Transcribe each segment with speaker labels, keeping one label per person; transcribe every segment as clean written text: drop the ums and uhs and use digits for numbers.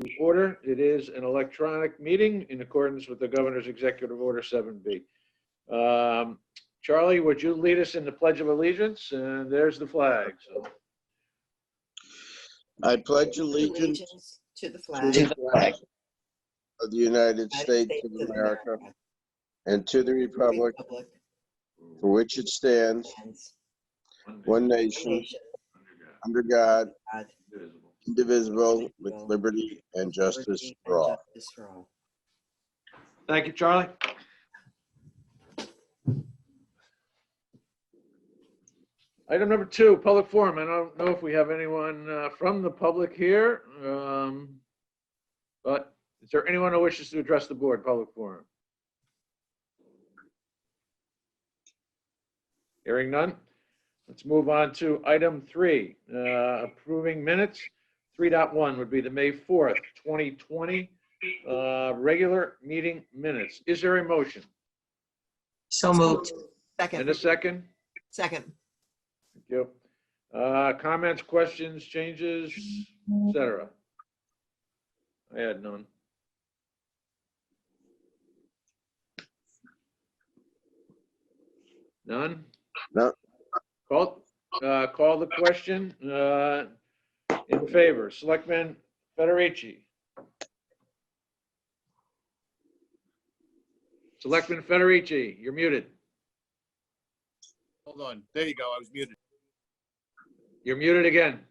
Speaker 1: to order. It is an electronic meeting in accordance with the Governor's Executive Order 7B. Charlie, would you lead us in the Pledge of Allegiance? And there's the flag. So.
Speaker 2: I pledge allegiance
Speaker 3: to the
Speaker 2: to
Speaker 3: flag
Speaker 2: the flag of the United States of America and to the republic for which it stands, one nation, under God, indivisible, with liberty and justice for all.
Speaker 1: Thank you, Charlie. Item number 2, public forum. I don't know if we have anyone from the public here, but is there anyone who wishes to address the board? Public forum. Hearing none. Let's move on to item 3, approving minutes. 3.1 would be the May 4th, 2020 regular meeting minutes. Is there a motion?
Speaker 3: So moved.
Speaker 1: And a second?
Speaker 3: Second.
Speaker 1: Thank you. Comments, questions, changes, etc. I had none. None?
Speaker 2: No.
Speaker 1: Call the question. In favor, Selectman Federici. Selectman Federici, you're muted.
Speaker 4: Hold on. There you go. I was muted.
Speaker 1: You're muted again.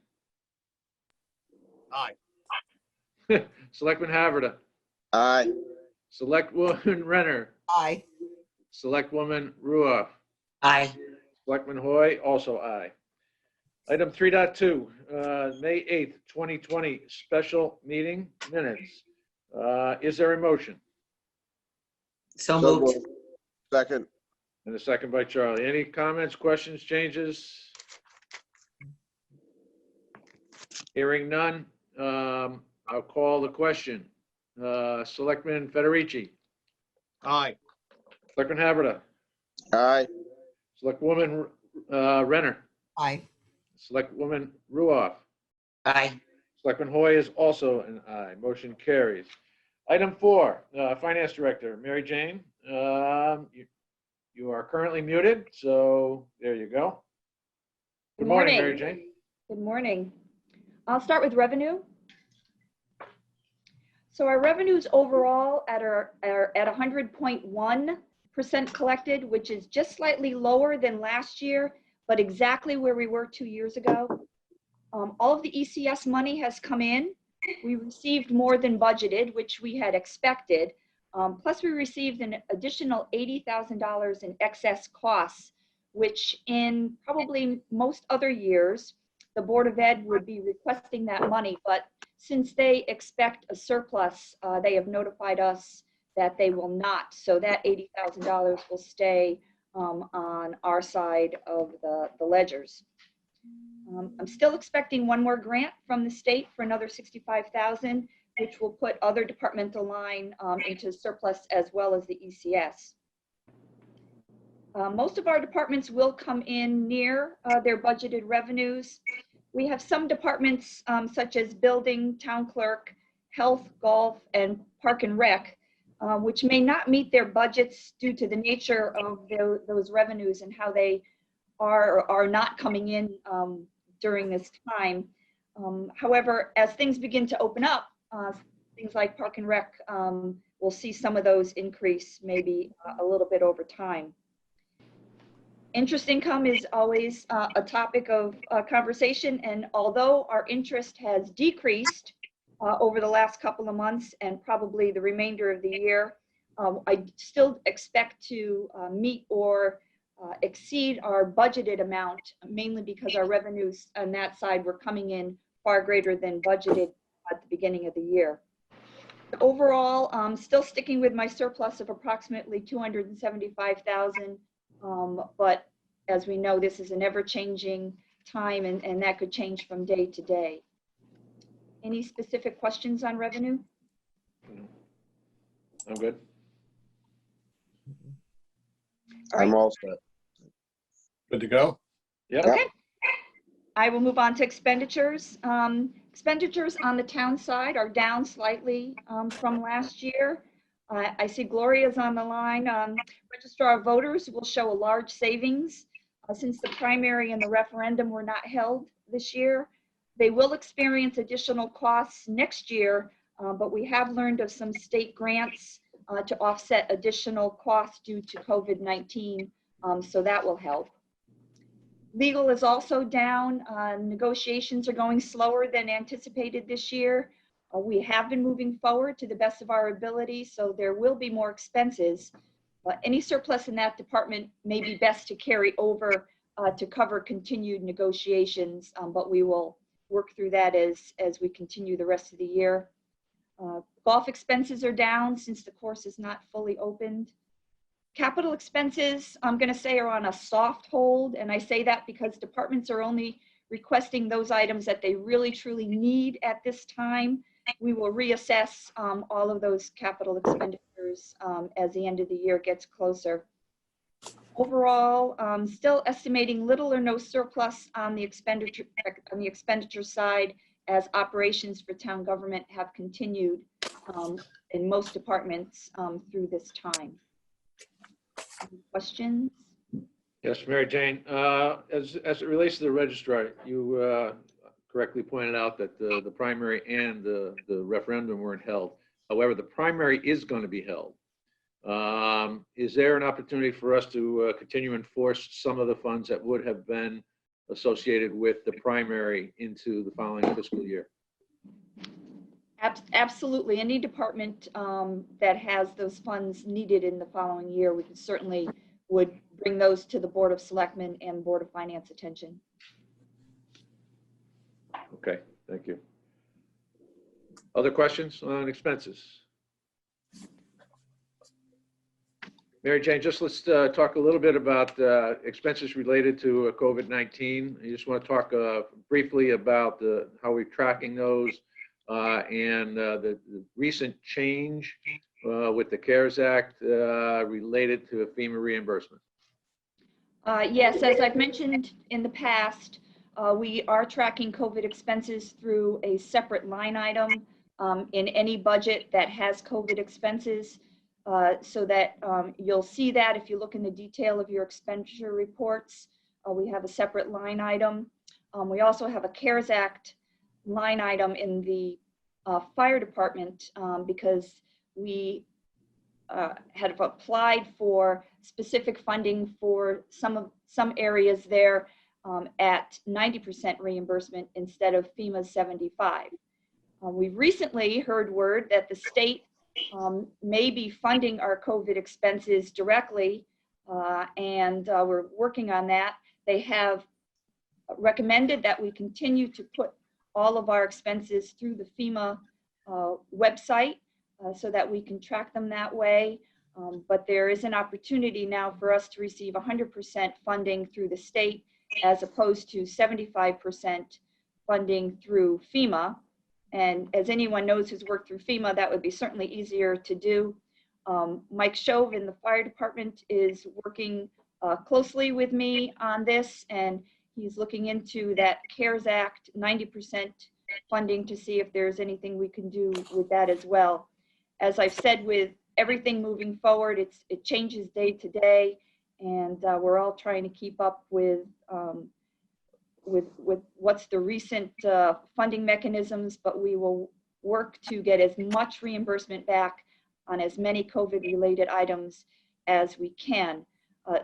Speaker 4: Aye.
Speaker 1: Selectman Haverda.
Speaker 2: Aye.
Speaker 1: Selectwoman Renner.
Speaker 3: Aye.
Speaker 1: Selectwoman Ruoff.
Speaker 3: Aye.
Speaker 1: Selectman Hoy, also aye. Item 3.2, May 8th, 2020, special meeting minutes. Is there a motion?
Speaker 3: So moved.
Speaker 2: Second.
Speaker 1: And a second by Charlie. Any comments, questions, changes? Hearing none, I'll call the question. Selectman Federici.
Speaker 4: Aye.
Speaker 1: Selectman Haverda.
Speaker 2: Aye.
Speaker 1: Selectwoman Renner.
Speaker 3: Aye.
Speaker 1: Selectwoman Ruoff.
Speaker 3: Aye.
Speaker 1: Selectman Hoy is also an aye. Motion carries. Item 4, Finance Director, Mary Jane. You are currently muted, so there you go. Good morning, Mary Jane.
Speaker 5: Good morning. I'll start with revenue. So our revenues overall are at 100.1% collected, which is just slightly lower than last year, but exactly where we were 2 years ago. All of the ECS money has come in. We received more than budgeted, which we had expected. Plus we received an additional $80,000 in excess costs, which in probably most other years, the Board of Ed would be requesting that money. But since they expect a surplus, they have notified us that they will not. So that $80,000 will stay on our side of the ledgers. I'm still expecting one more grant from the state for another $65,000, which will put other departmental line into surplus as well as the ECS. Most of our departments will come in near their budgeted revenues. We have some departments such as building, town clerk, health, golf, and park and rec, which may not meet their budgets due to the nature of those revenues and how they are or are not coming in during this time. However, as things begin to open up, things like park and rec, we'll see some of those increase maybe a little bit over time. Interest income is always a topic of conversation, and although our interest has decreased over the last couple of months and probably the remainder of the year, I still expect to meet or exceed our budgeted amount, mainly because our revenues on that side were coming in far greater than budgeted at the beginning of the year. Overall, I'm still sticking with my surplus of approximately $275,000, but as we know, this is an ever-changing time, and that could change from day to day. Any specific questions on revenue?
Speaker 1: I'm good.
Speaker 5: All right.
Speaker 2: I'm all set.
Speaker 4: Good to go?
Speaker 1: Yep.
Speaker 5: Okay. I will move on to expenditures. Expenditures on the town side are down slightly from last year. I see Gloria's on the line. Registrar of Voters will show a large savings since the primary and the referendum were not held this year. They will experience additional costs next year, but we have learned of some state grants to offset additional costs due to COVID-19, so that will help. Legal is also down. Negotiations are going slower than anticipated this year. We have been moving forward to the best of our ability, so there will be more expenses. Any surplus in that department may be best to carry over to cover continued negotiations, but we will work through that as we continue the rest of the year. Golf expenses are down since the course is not fully opened. Capital expenses, I'm going to say, are on a soft hold, and I say that because departments are only requesting those items that they really truly need at this time. We will reassess all of those capital expenditures as the end of the year gets closer. Overall, still estimating little or no surplus on the expenditure side as operations for town government have continued in most departments through this time. Any questions?
Speaker 1: Yes, Mary Jane. As it relates to the registrar, you correctly pointed out that the primary and the referendum weren't held. However, the primary is going to be held. Is there an opportunity for us to continue to enforce some of the funds that would have been associated with the primary into the following fiscal year?
Speaker 5: Absolutely. Any department that has those funds needed in the following year, we can certainly would bring those to the Board of Selectmen and Board of Finance attention.
Speaker 1: Okay, thank you. Other questions on expenses? Mary Jane, just let's talk a little bit about expenses related to COVID-19. I just want to talk briefly about how we're tracking those and the recent change with the CARES Act related to Fema reimbursement.
Speaker 5: Yes, as I've mentioned in the past, we are tracking COVID expenses through a separate line item in any budget that has COVID expenses, so that you'll see that if you look in the detail of your expenditure reports. We have a separate line item. We also have a CARES Act line item in the fire department because we had applied for specific funding for some areas there at 90% reimbursement instead of FEMA's 75. We've recently heard word that the state may be funding our COVID expenses directly, and we're working on that. They have recommended that we continue to put all of our expenses through the FEMA website so that we can track them that way. But there is an opportunity now for us to receive 100% funding through the state as opposed to 75% funding through FEMA. And as anyone knows who's worked through FEMA, that would be certainly easier to do. Mike Chauvin, the fire department, is working closely with me on this, and he's looking into that CARES Act 90% funding to see if there's anything we can do with that as well. As I've said, with everything moving forward, it changes day to day, and we're all trying to keep up with what's the recent funding mechanisms, but we will work to get as much reimbursement back on as many COVID-related items as we can.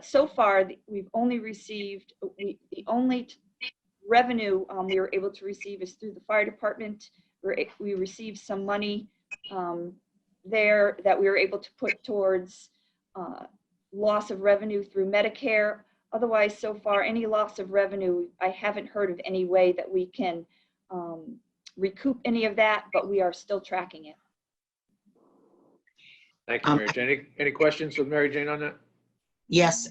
Speaker 5: So far, we've only received, the only revenue we were able to receive is through the fire department. We received some money there that we were able to put towards loss of revenue through Medicare. Otherwise, so far, any loss of revenue, I haven't heard of any way that we can recoup any of that, but we are still tracking it.
Speaker 1: Thank you, Mary Jane. Any questions of Mary Jane on that?
Speaker 3: Yes,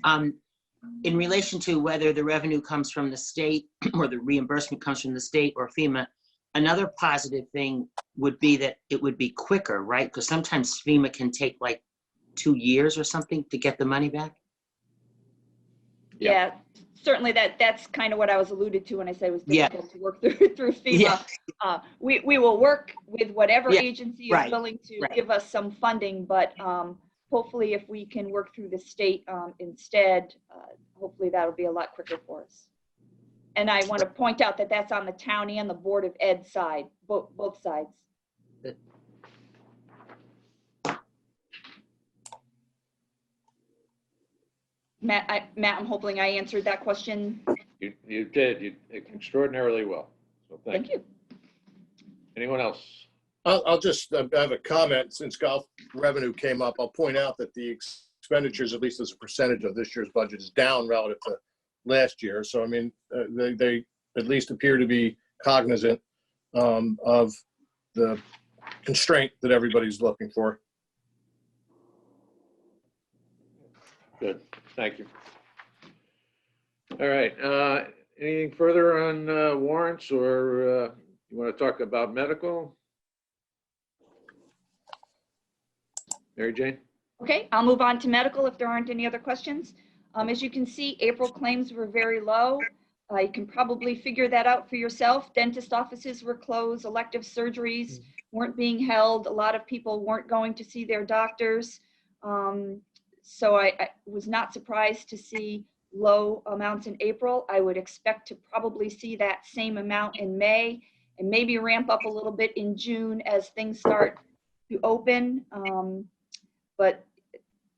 Speaker 3: in relation to whether the revenue comes from the state or the reimbursement comes from the state or FEMA, another positive thing would be that it would be quicker, right? Because sometimes FEMA can take like 2 years or something to get the money back.
Speaker 5: Yeah, certainly that's kind of what I was alluded to when I said it was
Speaker 3: Yeah.
Speaker 5: difficult to work through FEMA.
Speaker 3: Yeah.
Speaker 5: We will work with whatever
Speaker 3: Yeah,
Speaker 5: agency is
Speaker 3: right,
Speaker 5: willing to
Speaker 3: right.
Speaker 5: give us some funding, but hopefully if we can work through the state instead, hopefully that'll be a lot quicker for us. And I want to point out that that's on the town and the Board of Ed side, both sides. Matt, I'm hoping I answered that question.
Speaker 1: You did, you extraordinarily well. So thank
Speaker 5: Thank you.
Speaker 1: Anyone else?
Speaker 4: I'll just have a comment. Since golf revenue came up, I'll point out that the expenditures, at least as a percentage of this year's budget, is down relative to last year. So, I mean, they at least appear to be cognizant of the constraint that everybody's looking for.
Speaker 1: Good, thank you. All right, anything further on warrants, or you want to talk about medical? Mary Jane?
Speaker 5: Okay, I'll move on to medical if there aren't any other questions. As you can see, April claims were very low. You can probably figure that out for yourself. Dentist offices were closed, elective surgeries weren't being held. A lot of people weren't going to see their doctors. So I was not surprised to see low amounts in April. I would expect to probably see that same amount in May and maybe ramp up a little bit in June as things start to open. But,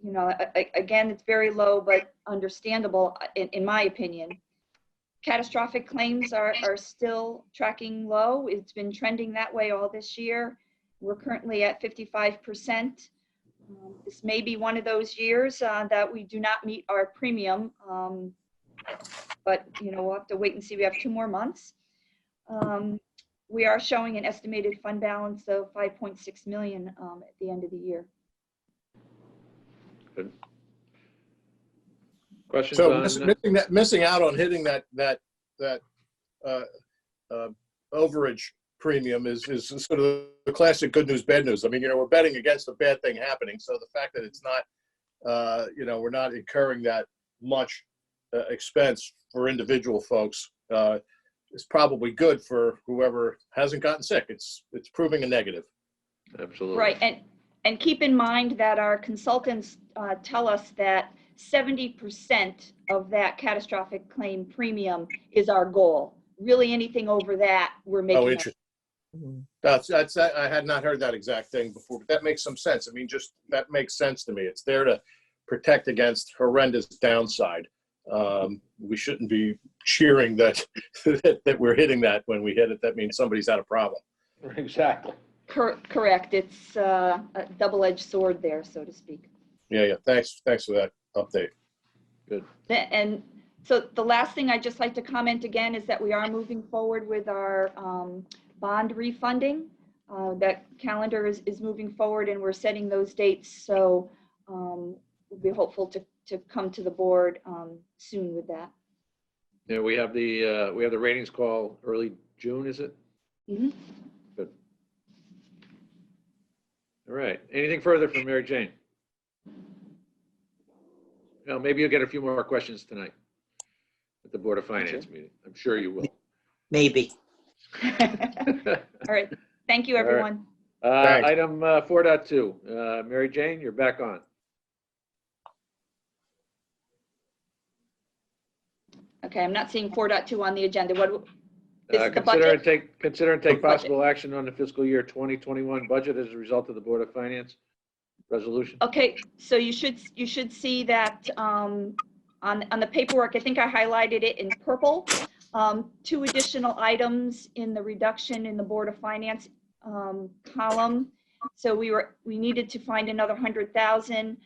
Speaker 5: you know, again, it's very low, but understandable in my opinion. Catastrophic claims are still tracking low. It's been trending that way all this year. We're currently at 55%. This may be one of those years that we do not meet our premium, but you know, we'll have to wait and see. We have 2 more months. We are showing an estimated fund balance of 5.6 million at the end of the year.
Speaker 1: Good. Questions
Speaker 4: So
Speaker 1: on
Speaker 4: missing out on hitting that overage premium is sort of the classic good news, bad news. I mean, you know, we're betting against a bad thing happening. So the fact that it's not, you know, we're not incurring that much expense for individual folks is probably good for whoever hasn't gotten sick. It's proving a negative.
Speaker 1: Absolutely.
Speaker 5: Right, and keep in mind that our consultants tell us that 70% of that catastrophic claim premium is our goal. Really, anything over that, we're making.
Speaker 4: Oh, interesting. That's I had not heard that exact thing before, but that makes some sense. I mean, just that makes sense to me. It's there to protect against horrendous downside. We shouldn't be cheering that that we're hitting that. When we hit it, that means somebody's had a problem.
Speaker 1: Exactly.
Speaker 5: Correct. It's a double-edged sword there, so to speak.
Speaker 4: Yeah. Thanks for that update.
Speaker 1: Good.
Speaker 5: And so the last thing I'd just like to comment again is that we are moving forward with our bond refunding. That calendar is moving forward and we're setting those dates. So we'll be hopeful to come to the board soon with that.
Speaker 1: Yeah, we have the ratings call early June, is it?
Speaker 5: Mm-hmm.
Speaker 1: Good. All right. Anything further from Mary Jane? Well, maybe you'll get a few more questions tonight at the Board of Finance meeting. I'm sure you will.
Speaker 3: Maybe.
Speaker 5: All right. Thank you, everyone.
Speaker 4: Thanks.
Speaker 1: Item 4.2. Mary Jane, you're back on.
Speaker 5: Okay, I'm not seeing 4.2 on the agenda. What is the
Speaker 1: Consider
Speaker 5: budget?
Speaker 1: and take possible action on the fiscal year 2021 budget as a result of the Board of Finance resolution.
Speaker 5: Okay, so you should see that on the paperwork. I think I highlighted it in purple. 2 additional items in the reduction in the Board of Finance column. So we needed to find another 100,000.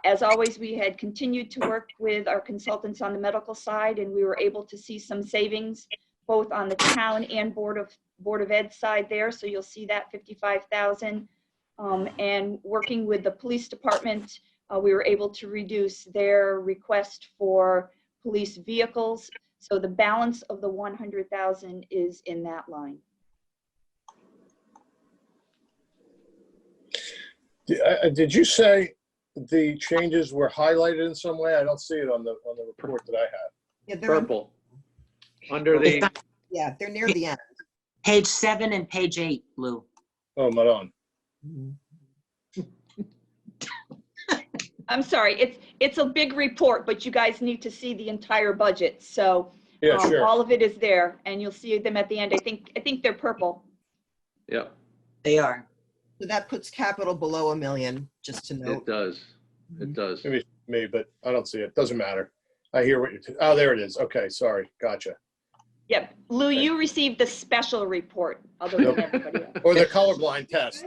Speaker 5: As always, we had continued to work with our consultants on the medical side, and we were able to see some savings both on the town and Board of Ed side there. So you'll see that 55,000. And working with the police department, we were able to reduce their request for police vehicles. So the balance of the 100,000 is in that line.
Speaker 4: Did you say the changes were highlighted in some way? I don't see it on the report that I have.
Speaker 6: Yeah, they're on,
Speaker 1: purple. Under the,
Speaker 6: yeah, they're near the end.
Speaker 3: Page 7 and page 8, Lou.
Speaker 4: Oh, Maron.
Speaker 5: I'm sorry, it's a big report, but you guys need to see the entire budget. So
Speaker 4: Yeah, sure.
Speaker 5: all of it is there, and you'll see them at the end. I think they're purple.
Speaker 1: yeah,
Speaker 3: They are.
Speaker 6: So that puts capital below $1 million, just to
Speaker 1: it
Speaker 6: note.
Speaker 1: does. It does.
Speaker 4: Maybe it's me, but I don't see it. Doesn't matter. I hear what you're, oh, there it is. Okay, sorry. Gotcha.
Speaker 5: Yep. Lou, you received the special report other than everybody else.
Speaker 4: Or the colorblind test.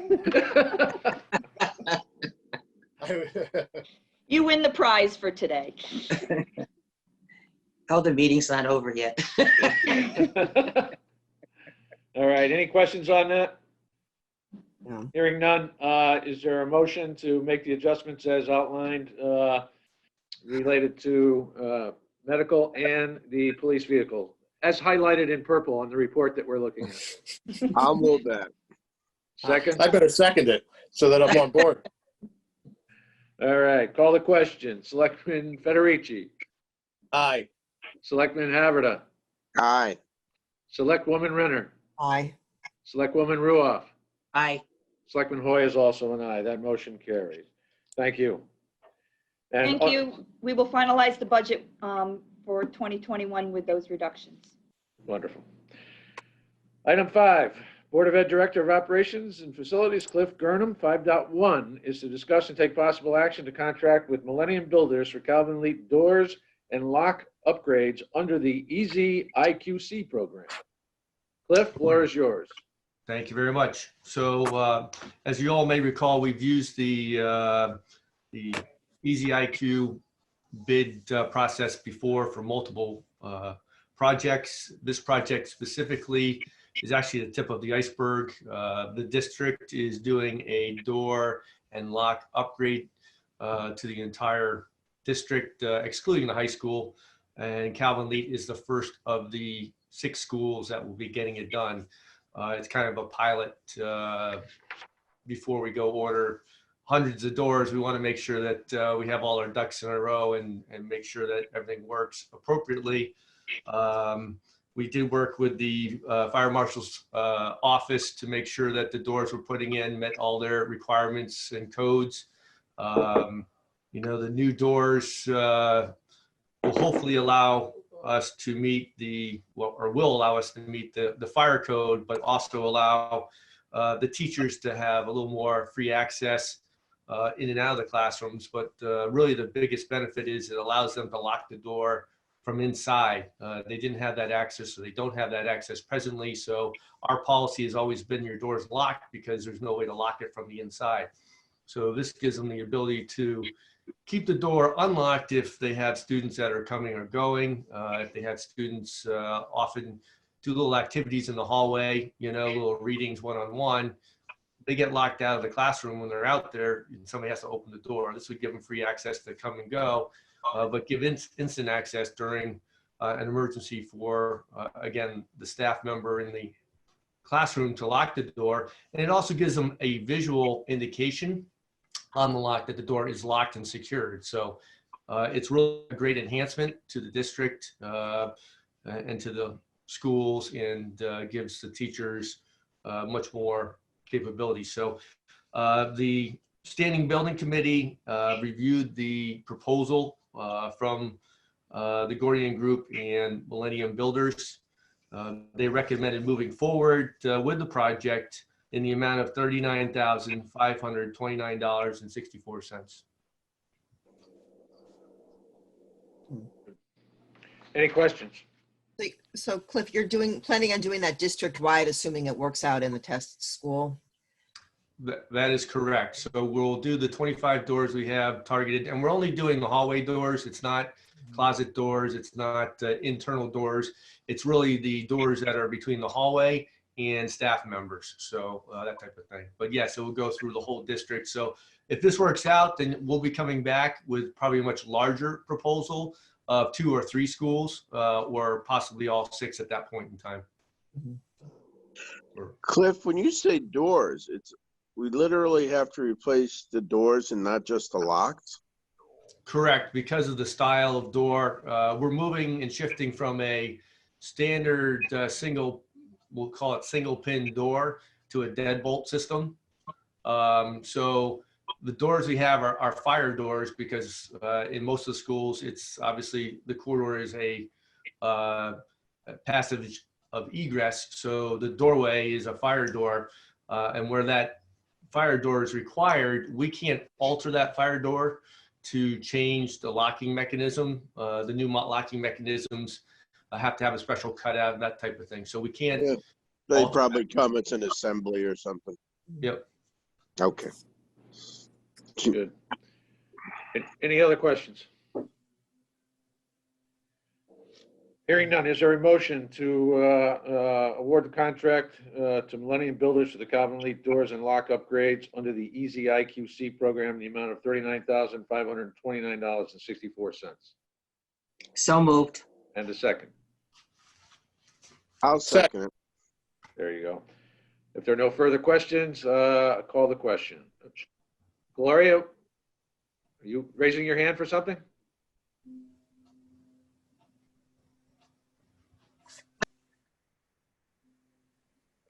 Speaker 5: You win the prize for today.
Speaker 3: Oh, the meeting's not over yet.
Speaker 1: All right, any questions on that?
Speaker 6: No.
Speaker 1: Hearing none, is there a motion to make the adjustments as outlined related to medical and the police vehicle, as highlighted in purple on the report that we're looking at?
Speaker 2: I'll move that.
Speaker 1: Second?
Speaker 4: I better second it so that I'm on board.
Speaker 1: All right, call the question. Selectman Federici,
Speaker 4: Aye.
Speaker 1: Selectman Haverda,
Speaker 2: Aye.
Speaker 1: Selectwoman Renner,
Speaker 6: Aye.
Speaker 1: Selectwoman Ruoff,
Speaker 3: Aye.
Speaker 1: Selectman Hoy is also an aye. That motion carries. Thank you. And
Speaker 5: Thank you. We will finalize the budget for 2021 with those reductions.
Speaker 1: Wonderful. Item 5, Board of Ed Director of Operations and Facilities Cliff Gurnham, 5.1 is to discuss and take possible action to contract with Millennium Builders for Calvin Leet doors and lock upgrades under the EasyIQC program. Cliff, floor is yours.
Speaker 7: Thank you very much. So as you all may recall, we've used the EasyIQ bid process before for multiple projects. This project specifically is actually the tip of the iceberg. The district is doing a door and lock upgrade to the entire district, excluding the high school. And Calvin Leet is the first of the 6 schools that will be getting it done. It's kind of a pilot before we go order hundreds of doors. We want to make sure that we have all our ducks in a row and make sure that everything works appropriately. We did work with the Fire Marshal's office to make sure that the doors we're putting in met all their requirements and codes. You know, the new doors will hopefully allow us to meet will allow us to meet the fire code, but also allow the teachers to have a little more free access in and out of the classrooms. But really the biggest benefit is it allows them to lock the door from inside. They didn't have that access, so they don't have that access presently. So our policy has always been your door's locked because there's no way to lock it from the inside. So this gives them the ability to keep the door unlocked if they have students that are coming or going. If they have students often do little activities in the hallway, you know, little readings one-on-one, they get locked out of the classroom when they're out there and somebody has to open the door. This would give them free access to come and go, but give instant access during an emergency for, again, the staff member in the classroom to lock the door. And it also gives them a visual indication on the lock that the door is locked and secured. So it's really a great enhancement to the district and to the schools, and gives the teachers much more capability. So the Standing Building Committee reviewed the proposal from the Gorian Group and Millennium Builders. They recommended moving forward with the project in the amount of $39,529.64.
Speaker 1: Any questions?
Speaker 6: So Cliff, you're planning on doing that district-wide, assuming it works out in the test school?
Speaker 7: That is correct. So we'll do the 25 doors we have targeted, and we're only doing the hallway doors. It's not closet doors. It's not internal doors. It's really the doors that are between the hallway and staff members. So that type of thing. But yes, it will go through the whole district. So if this works out, then we'll be coming back with probably a much larger proposal of 2 or 3 schools, or possibly all 6 at that point in time.
Speaker 2: Cliff, when you say doors, we literally have to replace the doors and not just the locks?
Speaker 7: Correct, because of the style of door. We're moving and shifting from a standard single, we'll call it single pin door, to a deadbolt system. So the doors we have are fire doors because in most of the schools, it's obviously the corridor is a passage of egress. So the doorway is a fire door, and where that fire door is required, we can't alter that fire door to change the locking mechanism. The new locking mechanisms have to have a special cutout, that type of thing. So we can't.
Speaker 2: Yeah, they probably come, it's an assembly or something.
Speaker 7: Yep.
Speaker 2: Okay.
Speaker 1: Good. Any other questions? Hearing none, is there a motion to award the contract to Millennium Builders for the Calvin Leaf doors and lock upgrades under the Easy IQC program in the amount of $39,529.64?
Speaker 3: So moved.
Speaker 1: And a second.
Speaker 2: I'll second it.
Speaker 1: There you go. If there are no further questions, call the question. Gloria, are you raising your hand for something?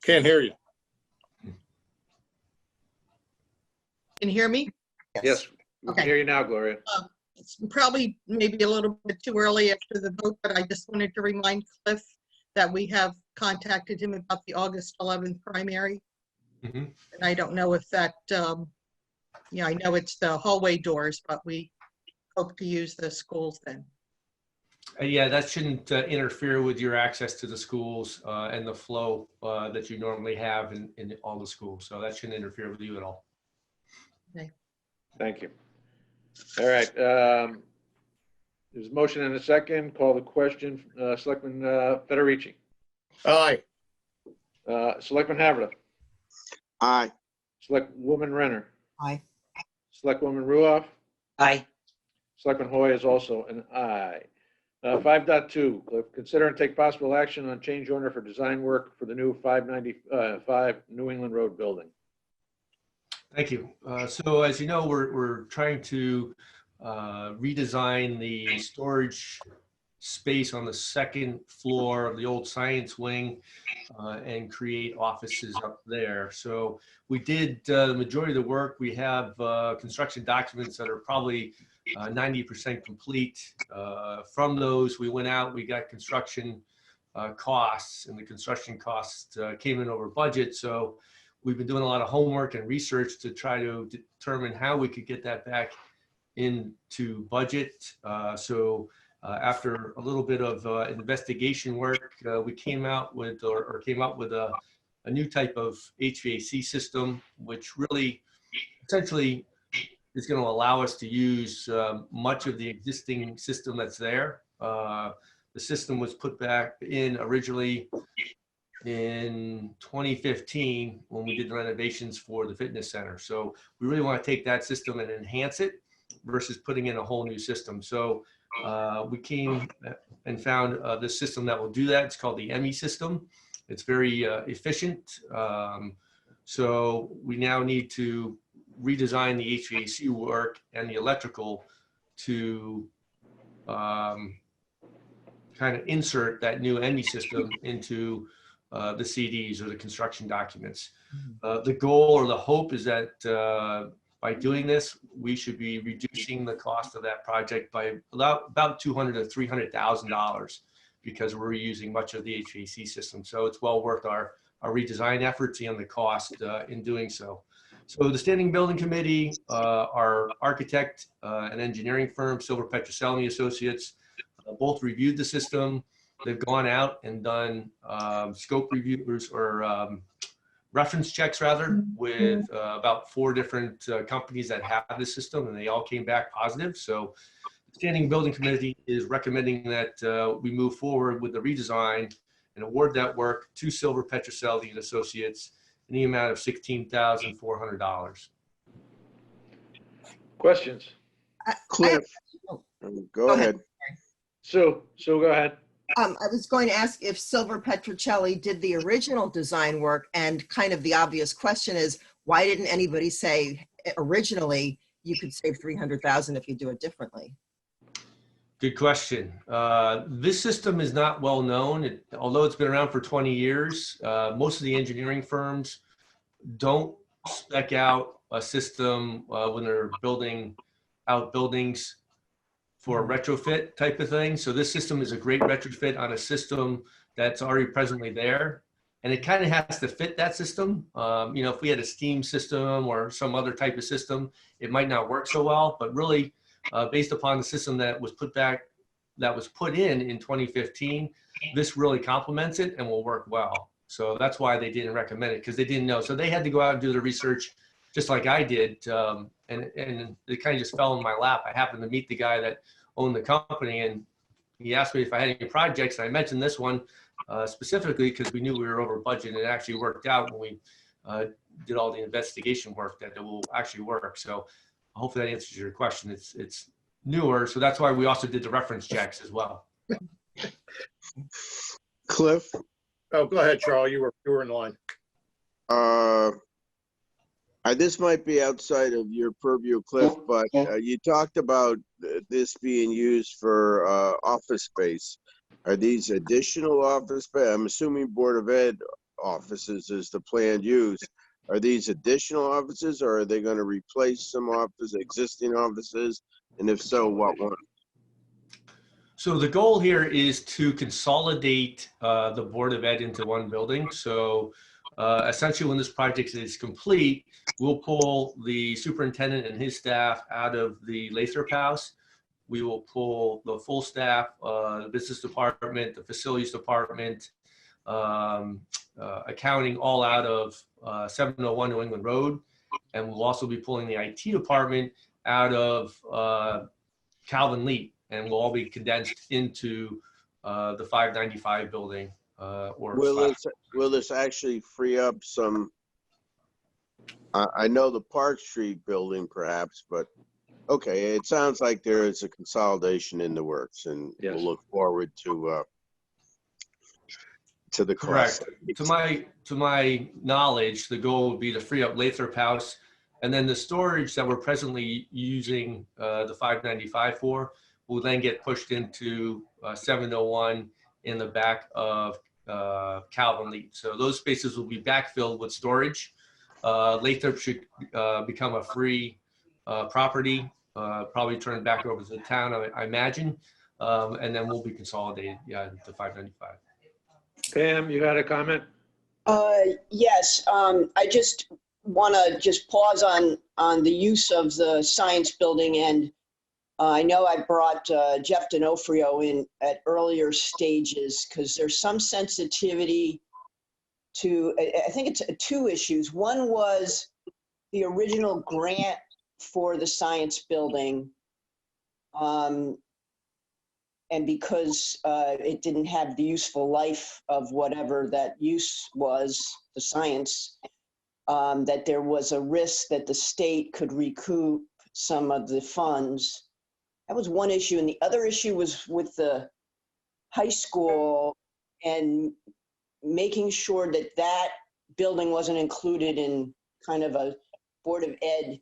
Speaker 4: Can't hear you.
Speaker 8: Can you hear me?
Speaker 1: Yes, we can
Speaker 8: Okay.
Speaker 1: hear you now, Gloria.
Speaker 8: It's probably maybe a little bit too early after the vote, but I just wanted to remind Cliff that we have contacted him about the August 11th primary.
Speaker 7: Mhm.
Speaker 8: And I don't know if that, yeah, I know it's the hallway doors, but we hope to use the schools then.
Speaker 7: Yeah, that shouldn't interfere with your access to the schools and the flow that you normally have in all the schools. So that shouldn't interfere with you at all.
Speaker 1: Thank you. All right. There's a motion and a second. Call the question. Selectman Federici.
Speaker 4: Aye.
Speaker 1: Selectman Haverda.
Speaker 2: Aye.
Speaker 1: Selectwoman Renner.
Speaker 6: Aye.
Speaker 1: Selectwoman Ruoff.
Speaker 3: Aye.
Speaker 1: Selectman Hoy is also an aye. 5.2, Cliff, consider and take possible action on change order for design work for the new 595 New England Road building.
Speaker 7: Thank you. So as you know, we're trying to redesign the storage space on the second floor of the old science wing and create offices up there. So we did the majority of the work. We have construction documents that are probably 90% complete. From those, we went out, we got construction costs, and the construction costs came in over budget. So we've been doing a lot of homework and research to try to determine how we could get that back into budget. After a little bit of investigation work, we came out with came up with a new type of HVAC system, which really essentially is going to allow us to use much of the existing system that's there. The system was put back in originally in 2015 when we did the renovations for the fitness center. So we really want to take that system and enhance it versus putting in a whole new system. So we came and found this system that will do that. It's called the EMI system. It's very efficient. So we now need to redesign the HVAC work and the electrical to kind of insert that new EMI system into the CDs or the construction documents. The goal or the hope is that by doing this, we should be reducing the cost of that project by about $200,000 to $300,000 because we're reusing much of the HVAC system. So it's well worth our redesign efforts and the cost in doing so. So the Standing Building Committee, our architect and engineering firm, Silver Petroselli Associates, both reviewed the system. They've gone out and done scope reviews or reference checks rather with about 4 different companies that have this system, and they all came back positive. So the Standing Building Committee is recommending that we move forward with the redesign and award that work to Silver Petroselli and Associates in the amount of $16,400.
Speaker 1: Questions?
Speaker 2: Cliff, go ahead.
Speaker 1: Sue, go ahead.
Speaker 6: I was going to ask if Silver Petrocelli did the original design work, and kind of the obvious question is, why didn't anybody say originally, you could save 300,000 if you do it differently?
Speaker 7: Good question. This system is not well known. Although it's been around for 20 years, most of the engineering firms don't spec out a system when they're building out buildings for a retrofit type of thing. So this system is a great retrofit on a system that's already presently there. And it kind of has to fit that system. You know, if we had a steam system or some other type of system, it might not work so well, but really based upon the system that was put in 2015, this really complements it and will work well. So that's why they didn't recommend it, because they didn't know. So they had to go out and do the research just like I did. And it kind of just fell in my lap. I happened to meet the guy that owned the company, and he asked me if I had any projects. And I mentioned this one specifically because we knew we were over budget, and it actually worked out when we did all the investigation work that it will actually work. So hopefully that answers your question. It's newer, so that's why we also did the reference checks as well.
Speaker 2: Cliff,
Speaker 4: Oh, go ahead, Charlie. You were in line.
Speaker 2: this might be outside of your purview, Cliff, but you talked about this being used for office space. Are these additional office space? I'm assuming Board of Ed offices is the planned use. Are these additional offices, or are they going to replace some existing offices? And if so, what one?
Speaker 7: So the goal here is to consolidate the Board of Ed into one building. So essentially when this project is complete, we'll pull the superintendent and his staff out of the Lathrop house. We will pull the full staff, the business department, the facilities department, accounting, all out of 701 New England Road. And we'll also be pulling the IT department out of Calvin Lee, and we'll all be condensed into the 595 building.
Speaker 2: Will this actually free up some? I know the Park Street building perhaps, but okay, it sounds like there is a consolidation in the works, and
Speaker 1: Yes.
Speaker 2: we'll look forward to the cost.
Speaker 7: Correct. To my knowledge, the goal would be to free up Lathrop House, and then the storage that we're presently using the 595 for will then get pushed into 701 in the back of Calvin Lee. So those spaces will be backfilled with storage. Lathrop should become a free property, probably turned back over to the town, I imagine, and then we'll be consolidated, to 595.
Speaker 1: Pam, you had a comment?
Speaker 9: Yes, I just want to pause on the use of the science building, and I know I brought Jeff D'Onofrio in at earlier stages because there's some sensitivity to, I think it's two issues. One was the original grant for the science building, and because it didn't have the useful life of whatever that use was, the science, that there was a risk that the state could recoup some of the funds. That was one issue. And the other issue was with the high school and making sure that that building wasn't included in kind of a Board of Ed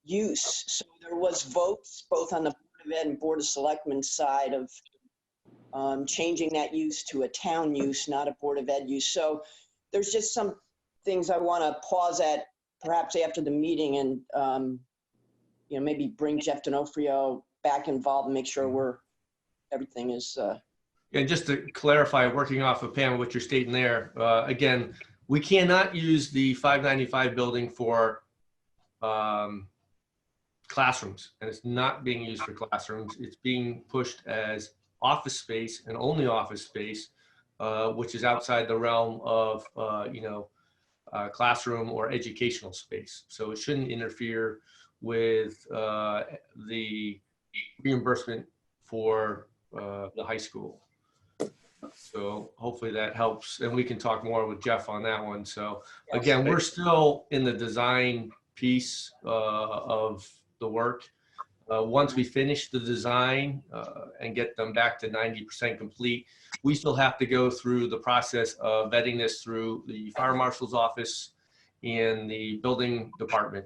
Speaker 9: use. So there was votes both on the Board of Ed and Board of Selectmen side of changing that use to a town use, not a Board of Ed use. So there's just some things I want to pause at perhaps after the meeting and maybe bring Jeff D'Onofrio back involved and make sure everything is.
Speaker 7: And just to clarify, working off of Pam, what you're stating there, again, we cannot use the 595 building for classrooms, and it's not being used for classrooms. It's being pushed as office space and only office space, which is outside the realm of, classroom or educational space. So it shouldn't interfere with the reimbursement for the high school. So hopefully that helps, and we can talk more with Jeff on that one. So again, we're still in the design piece of the work. Once we finish the design and get them back to 90% complete, we still have to go through the process of vetting this through the fire marshal's office and the building department.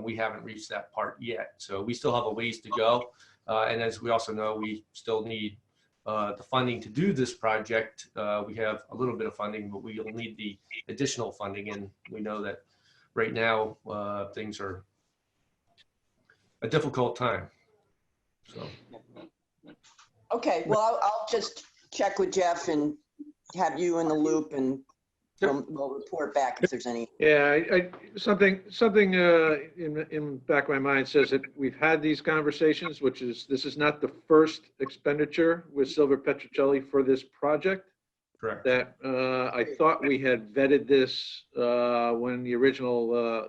Speaker 7: We haven't reached that part yet. So we still have a ways to go. And as we also know, we still need the funding to do this project. We have a little bit of funding, but we'll need the additional funding. And we know that right now things are a difficult time. So.
Speaker 9: Okay, well, I'll just check with Jeff and have you in the loop, and we'll report back if there's any.
Speaker 1: Yeah, something in back of my mind says that we've had these conversations, this is not the first expenditure with Silver Petrocelli for this project.
Speaker 7: Correct.
Speaker 1: That I thought we had vetted this when the original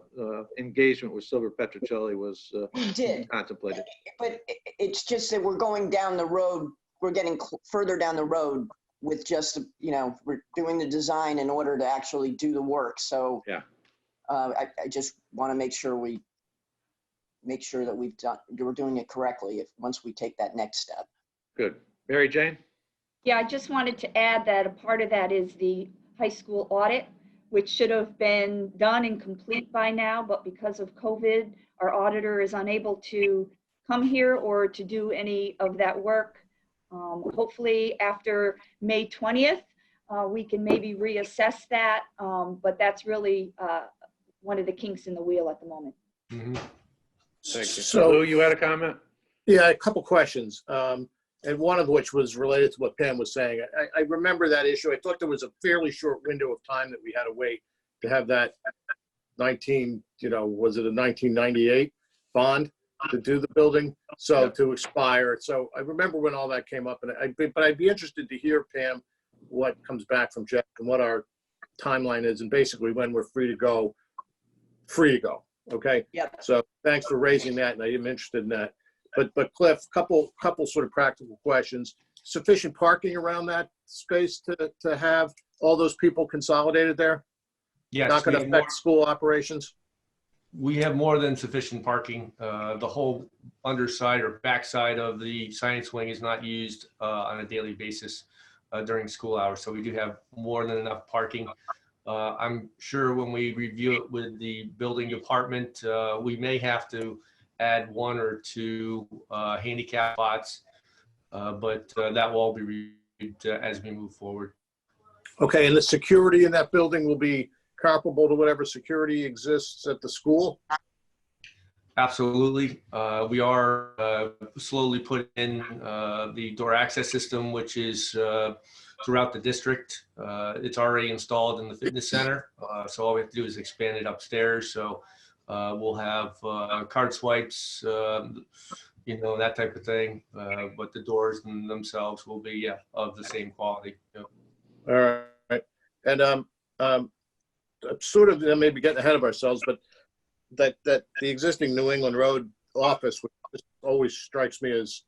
Speaker 1: engagement with Silver Petrocelli was
Speaker 9: We did,
Speaker 1: contemplated.
Speaker 9: but it's just that we're going down the road, we're getting further down the road with just, we're doing the design in order to actually do the work. So
Speaker 1: Yeah.
Speaker 9: I just want to make sure that we're doing it correctly once we take that next step.
Speaker 1: Good. Mary Jane?
Speaker 5: Yeah, I just wanted to add that a part of that is the high school audit, which should have been done and complete by now, but because of COVID, our auditor is unable to come here or to do any of that work. Hopefully after May 20th, we can maybe reassess that, but that's really one of the kinks in the wheel at the moment.
Speaker 7: Mm-hmm.
Speaker 1: Thank you.
Speaker 4: So-
Speaker 1: Lou, you had a comment?
Speaker 4: Yeah, a couple questions. And one of which was related to what Pam was saying. I remember that issue. I thought there was a fairly short window of time that we had to wait to have that was it a 1998 bond to do the building? So to expire. So I remember when all that came up, but I'd be interested to hear, Pam, what comes back from Jeff and what our timeline is, and basically when we're free to go. Okay.
Speaker 9: Yep.
Speaker 4: So thanks for raising that, and I am interested in that. But Cliff, couple sort of practical questions. Sufficient parking around that space to have all those people consolidated there?
Speaker 7: Yes,
Speaker 4: Not going to affect school operations?
Speaker 7: we have more than sufficient parking. The whole underside or backside of the science wing is not used on a daily basis during school hours. So we do have more than enough parking. I'm sure when we review it with the building department, we may have to add 1 or 2 handicap spots, but that will all be reviewed as we move forward.
Speaker 4: Okay, and the security in that building will be comparable to whatever security exists at the school?
Speaker 7: Absolutely. We are slowly putting in the door access system, which is throughout the district. It's already installed in the fitness center. So all we have to do is expand it upstairs. So we'll have card swipes, that type of thing. But the doors themselves will be of the same quality.
Speaker 4: All right. And sort of maybe getting ahead of ourselves, but that the existing New England Road office, which always strikes me as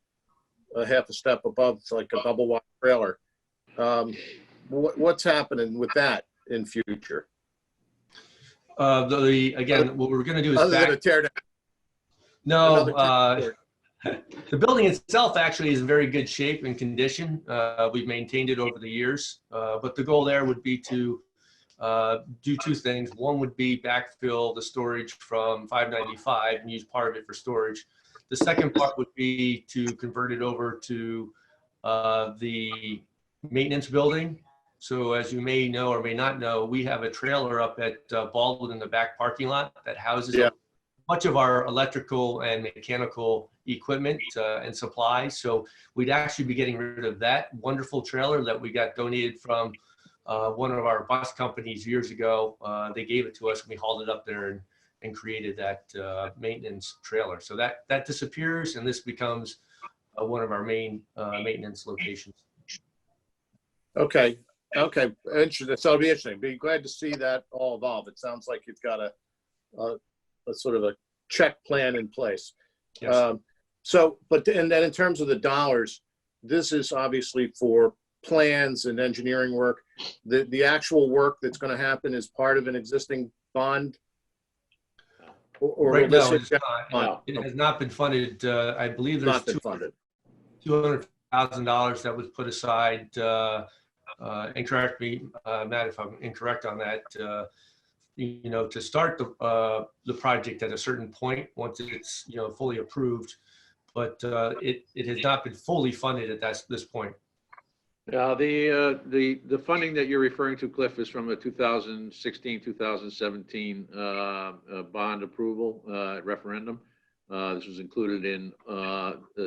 Speaker 4: a half a step above, like a double wide trailer. What's happening with that in future?
Speaker 7: Again, what we're going to do is
Speaker 4: Other than a tear down.
Speaker 7: No, the building itself actually is in very good shape and condition. We've maintained it over the years, but the goal there would be to do 2 things. One would be backfill the storage from 595 and use part of it for storage. The second part would be to convert it over to the maintenance building. So as you may know or may not know, we have a trailer up at Baldwin in the back parking lot that houses much of our electrical and mechanical equipment and supplies. So we'd actually be getting rid of that wonderful trailer that we got donated from one of our bus companies years ago. They gave it to us and we hauled it up there and created that maintenance trailer. So that disappears and this becomes one of our main maintenance locations.
Speaker 4: Okay. Interesting. So it'll be interesting. Be glad to see that all evolve. It sounds like you've got a sort of a check plan in place.
Speaker 7: Yes.
Speaker 4: And then in terms of the dollars, this is obviously for plans and engineering work. The actual work that's going to happen is part of an existing bond? Or
Speaker 7: right
Speaker 4: will this
Speaker 7: now, it's not.
Speaker 4: No.
Speaker 7: It has not been funded. I believe there's
Speaker 4: Not been funded.
Speaker 7: $200,000 that was put aside, and correct me, Matt, if I'm incorrect on that, to start the project at a certain point once it's, fully approved, but it has not been fully funded at this point.
Speaker 1: The funding that you're referring to, Cliff, is from the 2016, 2017 bond approval referendum. This was included in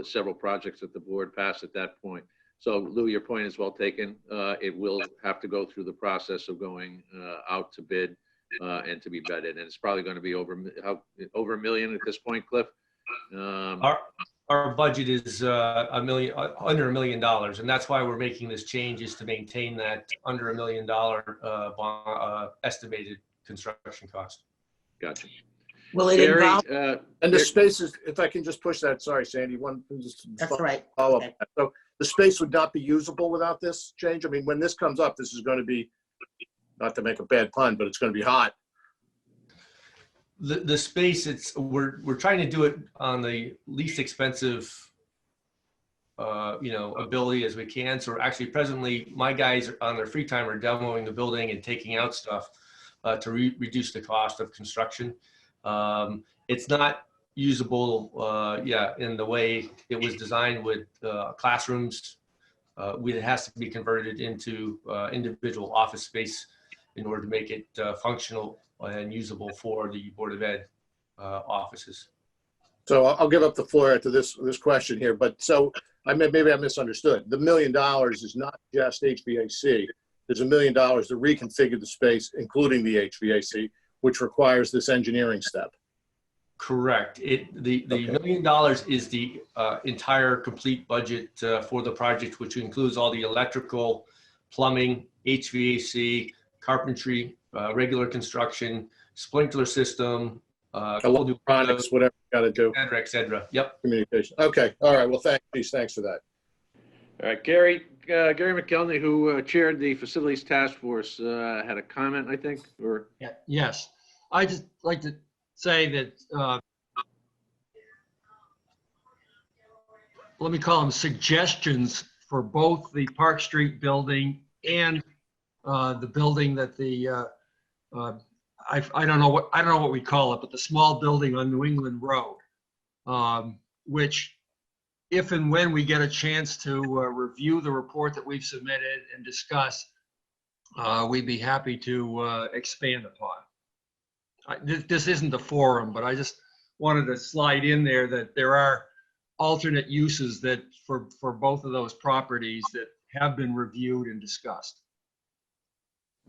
Speaker 1: several projects that the board passed at that point. So Lou, your point is well taken. It will have to go through the process of going out to bid and to be vetted. And it's probably going to be over $1 million at this point, Cliff.
Speaker 7: Our budget is under $1 million, and that's why we're making this change, is to maintain that under $1 million estimated construction cost.
Speaker 1: Gotcha.
Speaker 3: Will it
Speaker 1: Gary,
Speaker 3: involve?
Speaker 4: And the spaces, if I can just push that, sorry, Sandy,
Speaker 3: That's right.
Speaker 4: follow up.
Speaker 3: Okay.
Speaker 4: So the space would not be usable without this change? I mean, when this comes up, this is going to be, not to make a bad pun, but it's going to be hot.
Speaker 7: The space, we're trying to do it on the least expensive ability as we can. So actually presently my guys on their free time are demoing the building and taking out stuff to reduce the cost of construction. It's not usable in the way it was designed with classrooms. It has to be converted into individual office space in order to make it functional and usable for the Board of Ed offices.
Speaker 4: So I'll give up the floor to this question here, but so maybe I misunderstood. The $1 million is not just HVAC. There's $1 million to reconfigure the space, including the HVAC, which requires this engineering step.
Speaker 7: Correct. The
Speaker 4: Okay.
Speaker 7: $1 million is the entire complete budget for the project, which includes all the electrical, plumbing, HVAC, carpentry, regular construction, sprinkler system,
Speaker 4: Electronics, whatever you got to do.
Speaker 7: et cetera. Yep.
Speaker 4: Communication. Okay. All right. Well, thanks for that.
Speaker 1: all right, Gary McKelney, who chaired the Facilities Task Force, had a comment, I think, or?
Speaker 10: Yeah, yes. I just like to say that, let me call them suggestions for both the Park Street building and the building that I don't know what we call it, but the small building on New England Road, which if and when we get a chance to review the report that we've submitted and discuss, we'd be happy to expand upon. This isn't the forum, but I just wanted to slide in there that there are alternate uses that for both of those properties that have been reviewed and discussed.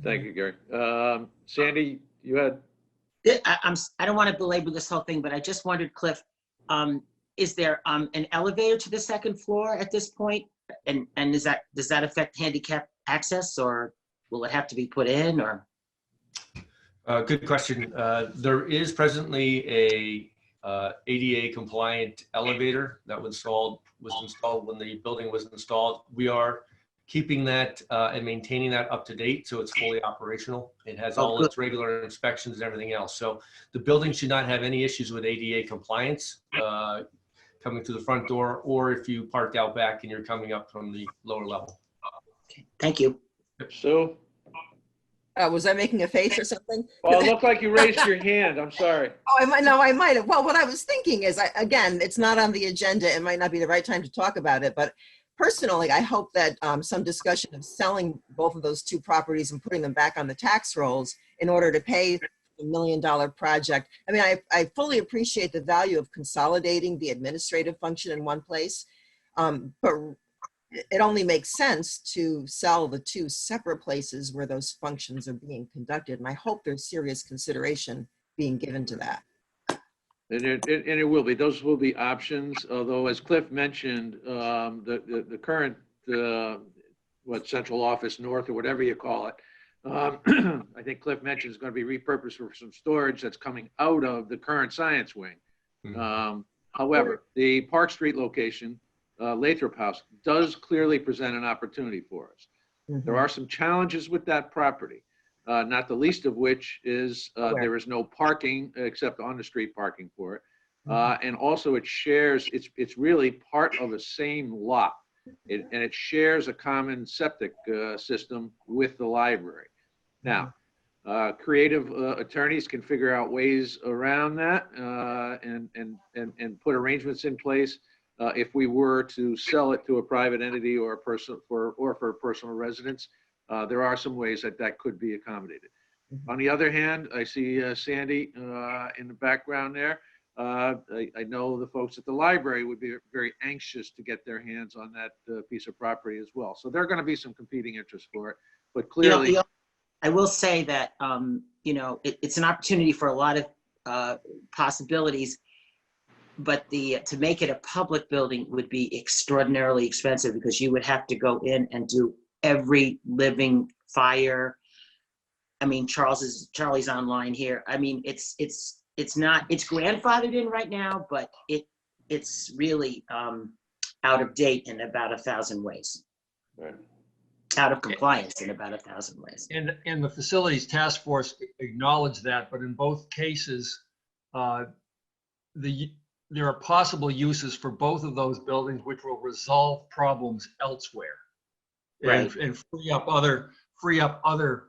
Speaker 1: Thank you, Gary. Sandy, you had?
Speaker 3: I don't want to belabor this whole thing, but I just wondered, Cliff, is there an elevator to the second floor at this point? And does that affect handicap access, or will it have to be put in, or?
Speaker 7: Good question. There is presently a ADA compliant elevator that was installed when the building was installed. We are keeping that and maintaining that up to date, so it's fully operational. It has all its regular inspections and everything else. So the building should not have any issues with ADA compliance coming to the front door, or if you parked out back and you're coming up from the lower level.
Speaker 3: Okay, thank you.
Speaker 1: So,
Speaker 6: Was I making a face or something?
Speaker 1: well, it looked like you raised your hand. I'm sorry.
Speaker 6: Oh, I might have. Well, what I was thinking is, again, it's not on the agenda. It might not be the right time to talk about it, but personally, I hope that some discussion of selling both of those two properties and putting them back on the tax rolls in order to pay the $1 million project. I mean, I fully appreciate the value of consolidating the administrative function in one place, but it only makes sense to sell the two separate places where those functions are being conducted. And I hope there's serious consideration being given to that.
Speaker 1: And it will be. Those will be options. Although, as Cliff mentioned, the current central office north or whatever you call it, I think Cliff mentioned is going to be repurposed for some storage that's coming out of the current science wing. However, the Park Street location, Lathrop House, does clearly present an opportunity for us. There are some challenges with that property. Not the least of which is there is no parking except on the street parking for it. And also it shares, it's really part of the same lot. And it shares a common septic system with the library. Now, Creative attorneys can figure out ways around that and put arrangements in place if we were to sell it to a private entity or a person for personal residence. There are some ways that that could be accommodated. On the other hand, I see Sandy in the background there. I know the folks at the library would be very anxious to get their hands on that piece of property as well. So there are going to be some competing interests for it, but clearly.
Speaker 3: I will say that, it's an opportunity for a lot of possibilities, but to make it a public building would be extraordinarily expensive because you would have to go in and do every living fire. I mean, Charlie's online here. I mean, it's grandfathered in right now, but it's really out of date in about 1,000 ways.
Speaker 1: Right.
Speaker 10: out of compliance in about 1,000 ways.
Speaker 11: And the facilities task force acknowledged that, but in both cases, there are possible uses for both of those buildings which will resolve problems elsewhere.
Speaker 3: Right.
Speaker 11: And free up other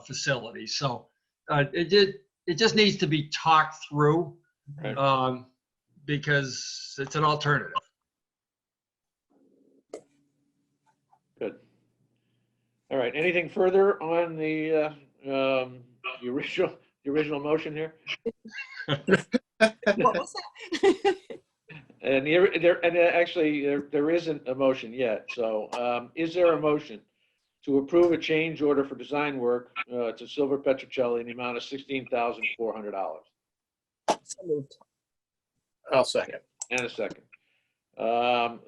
Speaker 11: facilities. So it just needs to be talked through,
Speaker 1: Right.
Speaker 11: because it's an alternative.
Speaker 1: Good. All right, anything further on the original motion here?
Speaker 6: What was that?
Speaker 1: And actually, there isn't a motion yet. So is there a motion to approve a change order for design work to Silver Petrocelli in the amount of $16,400?
Speaker 6: So moved.
Speaker 4: I'll second.
Speaker 1: And a second.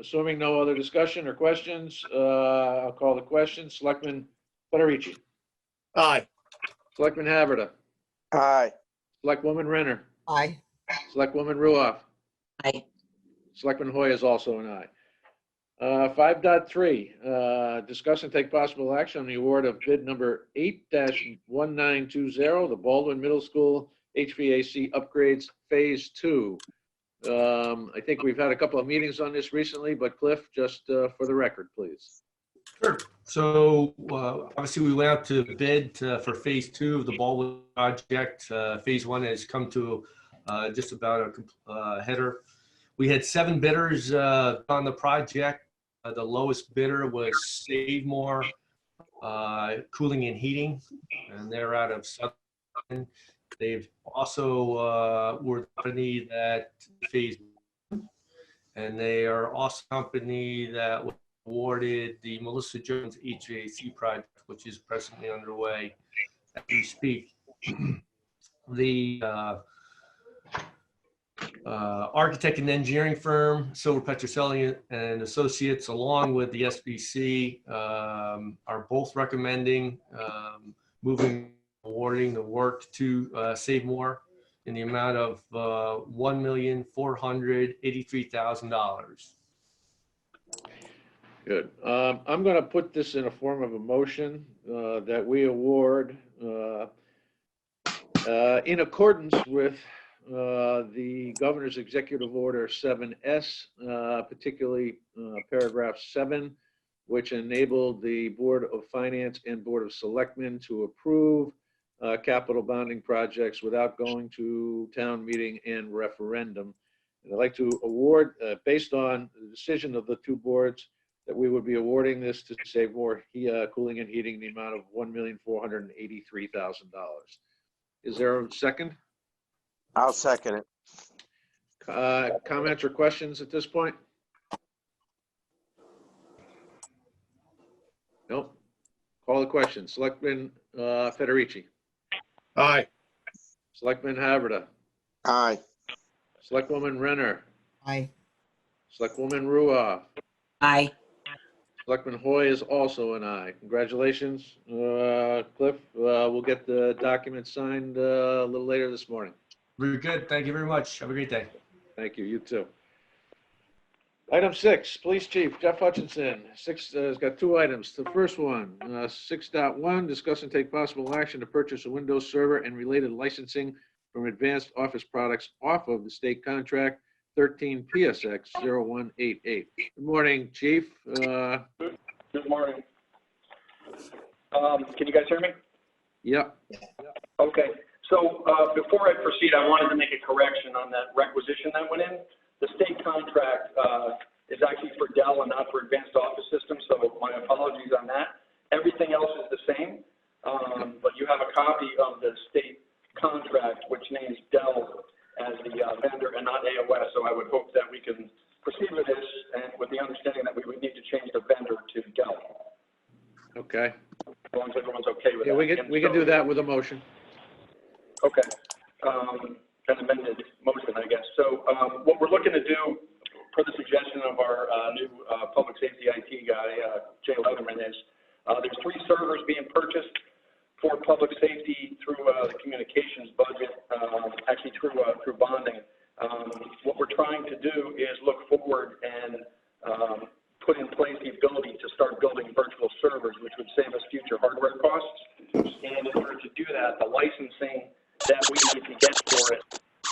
Speaker 1: Assuming no other discussion or questions, I'll call the question. Selectman Federici,
Speaker 4: Aye.
Speaker 1: Selectman Haverda,
Speaker 2: Aye.
Speaker 1: Selectwoman Renner,
Speaker 6: Aye.
Speaker 1: Selectwoman Ruoff,
Speaker 3: Aye.
Speaker 1: Selectman Hoy is also an aye. 5.3, discuss and take possible action on the award of bid number 8-1920, the Baldwin Middle School HVAC upgrades Phase 2. I think we've had a couple of meetings on this recently, but Cliff, just for the record, please.
Speaker 7: Sure. So obviously we went out to bid for phase 2 of the Baldwin project. Phase 1 has come to just about a header. We had 7 bidders on the project. The lowest bidder was Save More Cooling and Heating, and they're out of Southern. They've also were the company that phase, and they are also a company that awarded the Melissa Jones HVAC project, which is presently underway as we speak. The architect and engineering firm, Silver Petrocelli and Associates, along with the SBC, are both recommending awarding the work to Save More in the amount of $1,483,000.
Speaker 1: Good. I'm going to put this in a form of a motion that we award in accordance with the Governor's Executive Order 7S, particularly paragraph 7, which enabled the Board of Finance and Board of Selectmen to approve capital bonding projects without going to town meeting and referendum. And I'd like to award, based on the decision of the two boards, that we would be awarding this to Save More Cooling and Heating in the amount of $1,483,000. Is there a second?
Speaker 2: I'll second it.
Speaker 1: Comments or questions at this point? Nope. Call the question. Selectman Federici,
Speaker 4: Aye.
Speaker 1: Selectman Haverda,
Speaker 2: Aye.
Speaker 1: Selectwoman Renner,
Speaker 6: Aye.
Speaker 1: Selectwoman Ruoff,
Speaker 3: Aye.
Speaker 1: Selectman Hoy is also an aye. Congratulations, Cliff. We'll get the document signed a little later this morning.
Speaker 7: Very good. Thank you very much. Have a great day.
Speaker 1: Thank you. You too. Item 6, Police Chief Jeff Hutchinson. 6 has got 2 items. The first one, 6.1, discuss and take possible action to purchase a Windows server and related licensing from Advanced Office Products off of the state contract 13 PSX 0188. Good morning, Chief.
Speaker 12: Good morning. Can you guys hear me?
Speaker 1: Yep.
Speaker 12: Okay, so before I proceed, I wanted to make a correction on that requisition that went in. The state contract is actually for Dell and not for Advanced Office Systems, so my apologies on that. Everything else is the same, but you have a copy of the state contract, which names Dell as the vendor and not AOS, so I would hope that we can proceed with this and with the understanding that we would need to change the vendor to Dell.
Speaker 1: Okay.
Speaker 12: As long as everyone's okay with
Speaker 1: Yeah,
Speaker 12: that.
Speaker 1: we can do that with a motion.
Speaker 12: Okay. An amended motion, I guess. So what we're looking to do, per the suggestion of our new public safety IT guy, Jay Leatherman, is there's 3 servers being purchased for public safety through the communications budget, actually through bonding. What we're trying to do is look forward and put in place the ability to start building virtual servers, which would save us future hardware costs. And in order to do that, the licensing that we need to get for it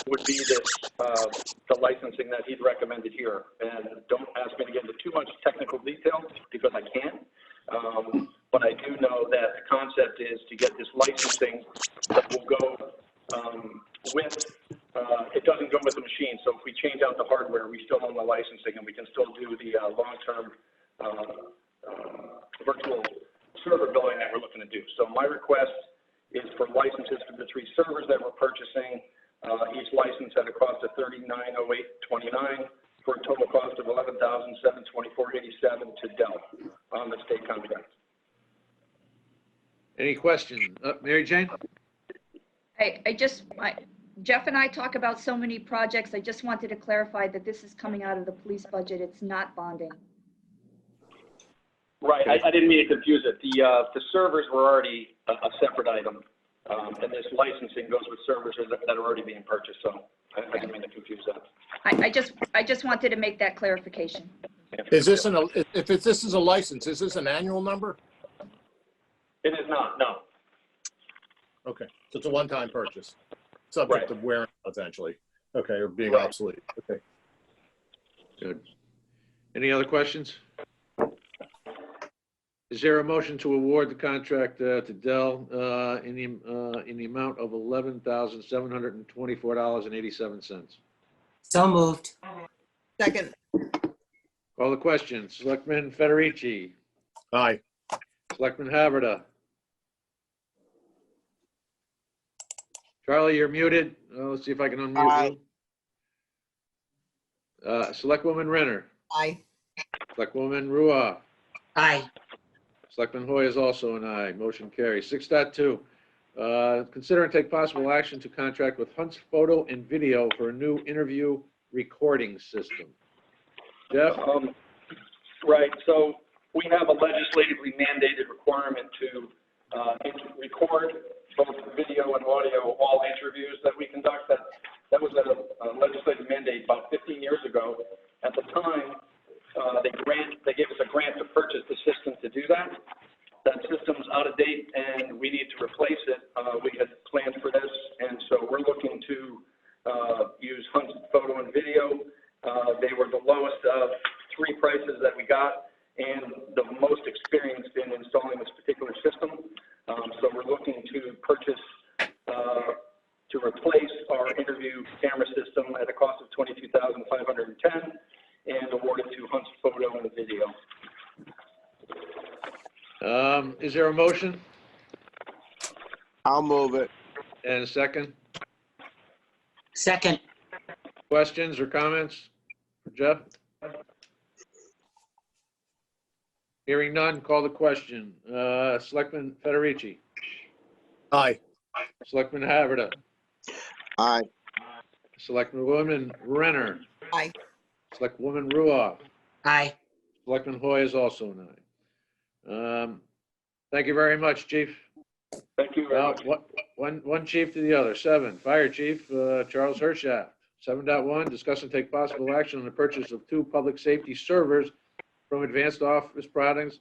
Speaker 12: would be this, the licensing that he'd recommended here. And don't ask me to get into too much technical detail because I can't. But I do know that the concept is to get this licensing that will go with, it doesn't go with the machine. So if we change out the hardware, we still own the licensing and we can still do the long-term virtual server billing that we're looking to do. So my request is for licenses for the 3 servers that we're purchasing, each license at a cost of $39,0829 for a total cost of $11,724.87 to Dell on the state contract.
Speaker 1: Any questions? Mary Jane?
Speaker 5: Jeff and I talk about so many projects. I just wanted to clarify that this is coming out of the police budget. It's not bonding.
Speaker 12: Right, I didn't mean to confuse it. The servers were already a separate item, and this licensing goes with servers that are already being purchased, so I didn't mean to confuse that.
Speaker 5: I just wanted to make that clarification.
Speaker 4: Is this this is a license, is this an annual number?
Speaker 12: It is not, no.
Speaker 4: Okay, so it's a one-time purchase, subject
Speaker 12: Right.
Speaker 4: of wearing potentially. Okay, or being
Speaker 12: Right.
Speaker 4: obsolete. Okay.
Speaker 1: Good. Any other questions? Is there a motion to award the contract to Dell in the amount of $11,724.87?
Speaker 3: So moved.
Speaker 6: Second,
Speaker 1: Call the question. Selectman Federici,
Speaker 4: Aye.
Speaker 1: Selectman Haverda. Charlie, you're muted. Let's see if I can unmute you. Selectwoman Renner,
Speaker 6: aye.
Speaker 1: Selectwoman Ruoff,
Speaker 3: Aye.
Speaker 1: Selectman Hoy is also an aye. Motion carries. 6.2, consider and take possible action to contract with Hunt's Photo and Video for a new interview recording system. Jeff?
Speaker 12: Right, so we have a legislatively mandated requirement to record both video and audio, all interviews that we conduct. That was a legislative mandate about 15 years ago. At the time, they gave us a grant to purchase the system to do that. That system's out of date and we need to replace it. We had planned for this, and so we're looking to use Hunt's Photo and Video. They were the lowest of 3 prices that we got and the most experienced in installing this particular system. So we're looking to purchase, to replace our interview camera system at a cost of $22,510 and award it to Hunt's Photo and Video.
Speaker 1: Is there a motion
Speaker 2: I'll move it.
Speaker 1: and a second?
Speaker 3: Second.
Speaker 1: Questions or comments for Jeff? Hearing none, call the question. Selectman Federici,
Speaker 4: Aye.
Speaker 1: Selectman Haverda,
Speaker 2: Aye.
Speaker 1: Selectwoman Renner,
Speaker 6: Aye.
Speaker 1: Selectwoman Ruoff,
Speaker 3: Aye.
Speaker 1: Selectman Hoy is also an aye. Thank you very much, Chief.
Speaker 12: Thank you very much.
Speaker 1: One chief to the other. 7, Fire Chief Charles Hershaft. 7.1, discuss and take possible action on the purchase of 2 public safety servers from Advanced Office Products,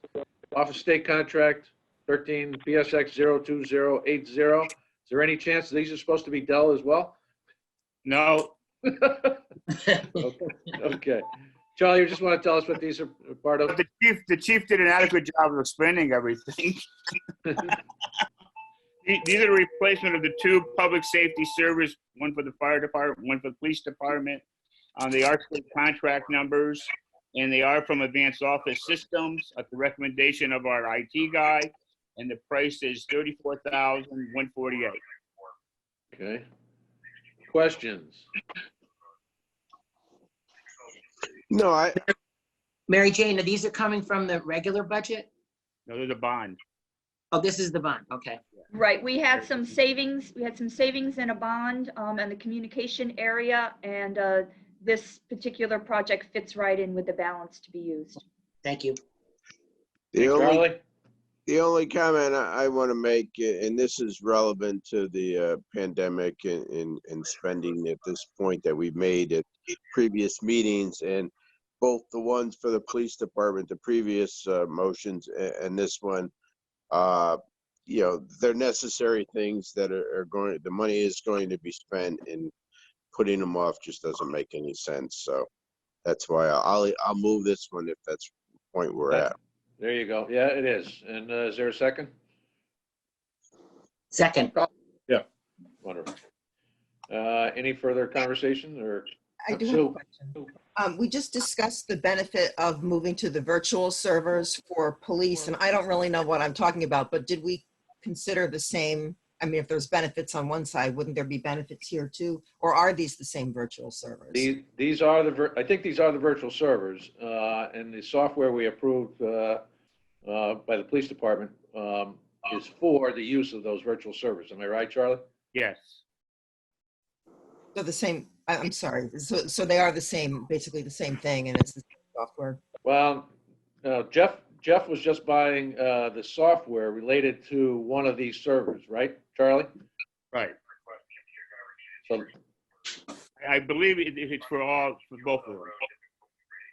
Speaker 1: Office State Contract 13 PSX 02080. Is there any chance these are supposed to be Dell as well?
Speaker 13: No,
Speaker 1: Okay. Charlie, you just want to tell us what these are part of?
Speaker 13: the chief did an adequate job of explaining everything. These are the replacement of the two public safety servers, one for the fire department, one for the police department. They are state contract numbers, and they are from Advanced Office Systems at the recommendation of our IT guy, and the price is $34,148.
Speaker 1: Okay. Questions?
Speaker 2: No,
Speaker 3: Mary Jane, are these coming from the regular budget?
Speaker 13: No, there's a bond.
Speaker 3: Oh, this is the bond, okay.
Speaker 5: Right, we had some savings, in a bond and the communication area, and this particular project fits right in with the balance to be used.
Speaker 3: Thank you.
Speaker 1: Charlie?
Speaker 2: the only comment I want to make, and this is relevant to the pandemic and spending at this point that we've made at previous meetings, and both the ones for the police department, the previous motions, and this one, you know, they're necessary things that are going, the money is going to be spent, and putting them off just doesn't make any sense. So that's why I'll move this one if that's the point we're at.
Speaker 1: There you go. Yeah, it is. And is there a second?
Speaker 3: Second.
Speaker 1: Yeah. Wonderful. Any further conversation or?
Speaker 6: I do have a question. We just discussed the benefit of moving to the virtual servers for police, and I don't really know what I'm talking about, but did we consider the same? I mean, if there's benefits on one side, wouldn't there be benefits here too? Or are these the same virtual servers?
Speaker 1: These are I think these are the virtual servers, and the software we approved by the police department is for the use of those virtual servers. Am I right, Charlie?
Speaker 13: Yes.
Speaker 6: So the same, I'm sorry. So they are the same, basically the same thing, and it's the same software.
Speaker 1: Well, Jeff was just buying the software related to one of these servers, right, Charlie?
Speaker 13: Right.
Speaker 1: So
Speaker 13: I believe it's for both of them.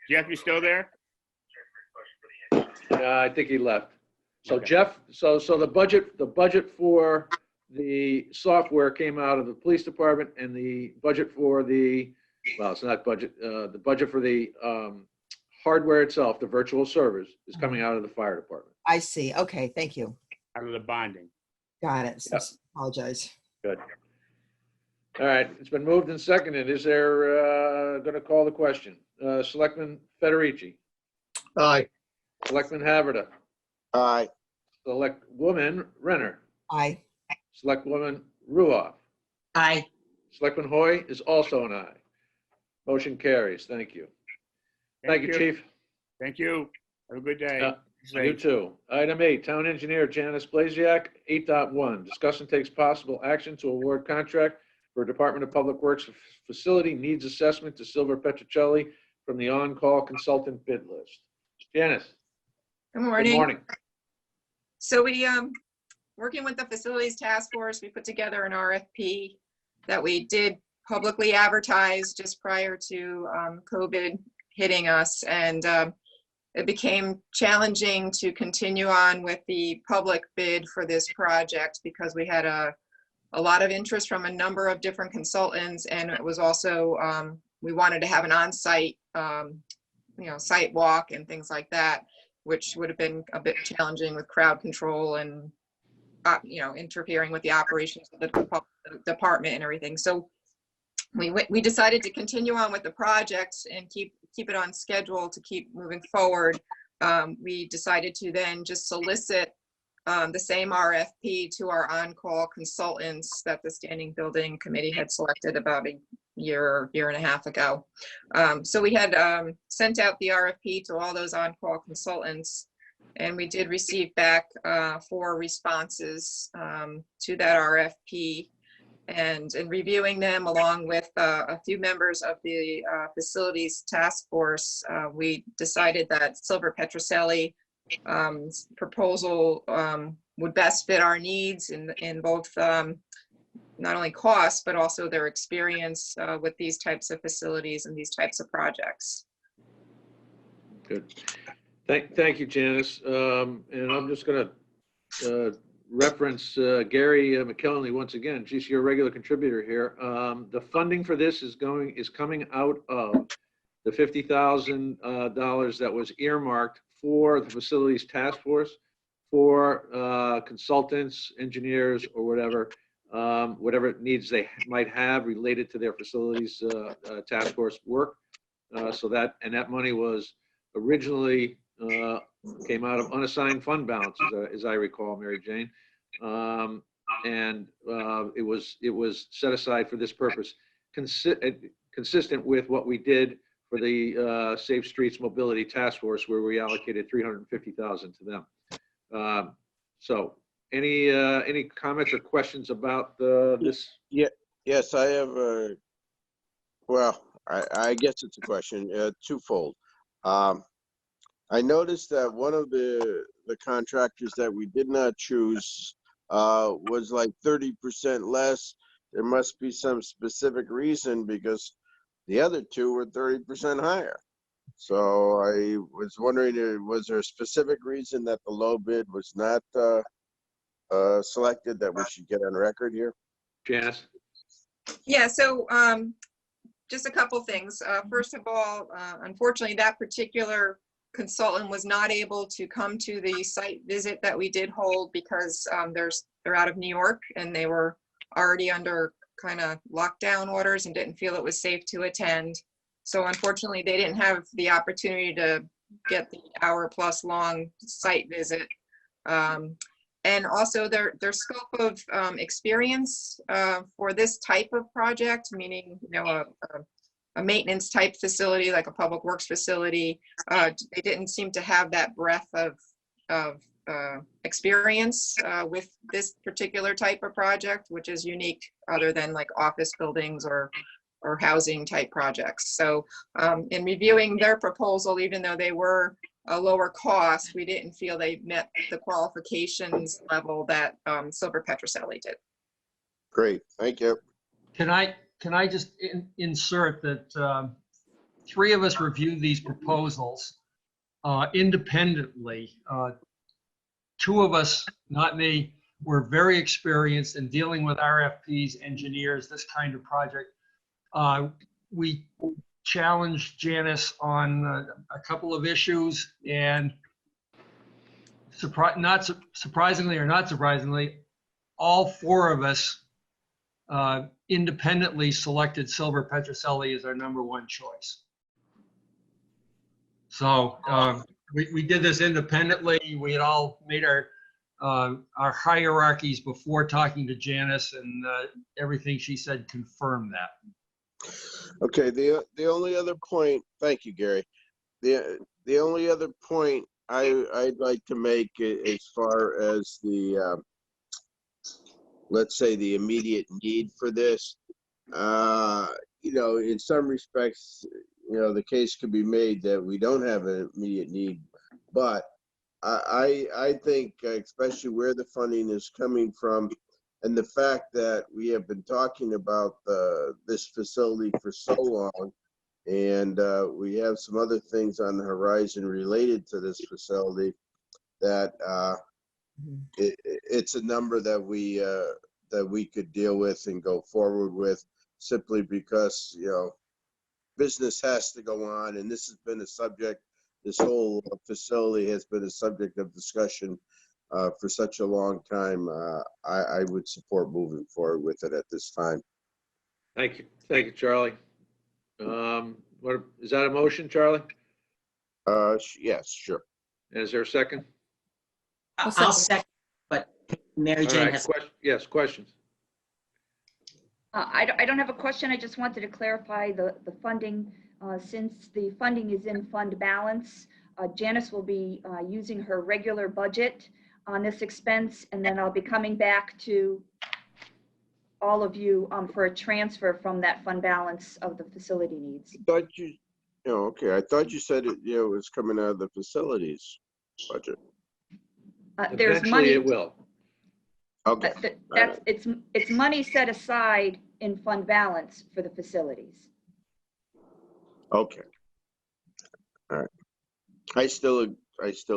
Speaker 13: Jeff, you still there?
Speaker 1: I think he left. So
Speaker 13: Okay.
Speaker 1: Jeff, so the budget for the software came out of the police department, and the budget for the, well, it's not budget, the budget for the hardware itself, the virtual servers, is coming out of the fire department.
Speaker 6: I see. Okay, thank you.
Speaker 13: Out of the bonding.
Speaker 6: Got it.
Speaker 1: Yep.
Speaker 6: Apologize.
Speaker 1: Good. All right, it's been moved and seconded. Is there, going to call the question? Selectman Federici,
Speaker 4: Aye.
Speaker 1: Selectman Haverda,
Speaker 2: Aye.
Speaker 1: Selectwoman Renner,
Speaker 6: Aye.
Speaker 1: Selectwoman Ruoff,
Speaker 3: Aye.
Speaker 1: Selectman Hoy is also an aye. Motion carries. Thank you. Thank you, Chief.
Speaker 13: Thank you. Have a good day.
Speaker 1: You too. Item 8, Town Engineer Janice Blasiak, 8.1. Discuss and takes possible action to award contract for Department of Public Works Facility Needs Assessment to Silver Petrocelli from the on-call consultant bid list. Janice.
Speaker 14: Good morning.
Speaker 1: Good morning.
Speaker 14: So we, working with the Facilities Task Force, we put together an RFP that we did publicly advertise just prior to COVID hitting us. And it became challenging to continue on with the public bid for this project because we had a lot of interest from a number of different consultants, and it was also, we wanted to have an on-site, site walk and things like that, which would have been a bit challenging with crowd control and, interfering with the operations of the department and everything. So we decided to continue on with the project and keep it on schedule to keep moving forward. We decided to then just solicit the same RFP to our on-call consultants that the Standing Building Committee had selected about a year and a half ago. So we had sent out the RFP to all those on-call consultants, and we did receive back 4 responses to that RFP. And in reviewing them along with a few members of the Facilities Task Force, we decided that Silver Petrocelli proposal would best fit our needs in both not only cost, but also their experience with these types of facilities and these types of projects.
Speaker 1: Good. Thank you, Janice. And I'm just going to reference Gary McKellenly once again. She's your regular contributor here. The funding for this is coming out of the $50,000 that was earmarked for the Facilities Task Force for consultants, engineers, or whatever needs they might have related to their facilities task force work. That money was originally came out of unassigned fund balance, as I recall, Mary Jane. It was set aside for this purpose, consistent with what we did for the Safe Streets Mobility Task Force, where we allocated $350,000 to them. So any comments or questions about this?
Speaker 2: Yeah, yes, I have a, well, I guess it's a question, twofold. I noticed that one of the contractors that we did not choose was like 30% less. There must be some specific reason, because the other two were 30% higher. So I was wondering, was there a specific reason that the low bid was not selected that we should get on record here?
Speaker 1: Janice?
Speaker 14: Yeah, so just a couple things. First of all, unfortunately, that particular consultant was not able to come to the site visit that we did hold because they're out of New York and they were already under kind of lockdown orders and didn't feel it was safe to attend. So unfortunately, they didn't have the opportunity to get the hour-plus long site visit. And also their scope of experience for this type of project, meaning, you know, a maintenance type facility like a public works facility, they didn't seem to have that breadth of experience with this particular type of project, which is unique other than like office buildings or housing type projects. So in reviewing their proposal, even though they were a lower cost, we didn't feel they met the qualifications level that Silver Petroselli did.
Speaker 2: Great, thank you.
Speaker 11: Can I just insert that 3 of us reviewed these proposals independently. 2 of us, not me, were very experienced in dealing with RFPs, engineers, this kind of project. We challenged Janice on a couple of issues, and not surprisingly or not surprisingly, all 4 of us independently selected Silver Petroselli as our #1 choice. So we did this independently. We had all made our hierarchies before talking to Janice, and everything she said confirmed that.
Speaker 2: Okay, the only other point, thank you, Gary. The only other point I'd like to make as far as the, let's say, the immediate need for this, you know, in some respects, you know, the case could be made that we don't have an immediate need, but I think, especially where the funding is coming from, and the fact that we have been talking about this facility for so long, and we have some other things on the horizon related to this facility, that it's a number that we could deal with and go forward with, simply because, you know, business has to go on, and this has been a subject. This whole facility has been a subject of discussion for such a long time. I would support moving forward with it at this time.
Speaker 1: Thank you, Charlie. What is that a motion, Charlie?
Speaker 2: Yes, sure.
Speaker 1: Is there a second?
Speaker 3: I'll second, but Mary
Speaker 1: All
Speaker 3: Jane
Speaker 1: right,
Speaker 3: has.
Speaker 1: yes, questions.
Speaker 5: I don't have a question. I just wanted to clarify the funding. Since the funding is in fund balance, Janice will be using her regular budget on this expense, and then I'll be coming back to all of you for a transfer from that fund balance of the facility needs.
Speaker 2: I thought okay. I thought you said it, you know, it was coming out of the facilities budget.
Speaker 5: There's
Speaker 1: Eventually
Speaker 5: money.
Speaker 1: it will.
Speaker 2: Okay.
Speaker 5: It's money set aside in fund balance for the facilities.
Speaker 2: Okay. All right. I still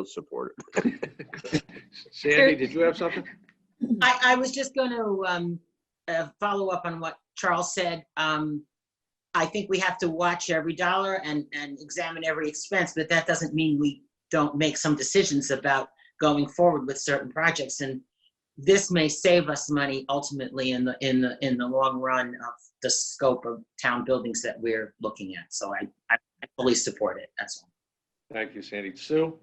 Speaker 2: support it.
Speaker 1: Sandy, did you have something?
Speaker 3: I was just going to follow up on what Charles said. I think we have to watch every dollar and examine every expense, but that doesn't mean we don't make some decisions about going forward with certain projects. And this may save us money ultimately in the long run of the scope of town buildings that we're looking at. So I fully support it. That's all.
Speaker 1: Thank you, Sandy. Sue,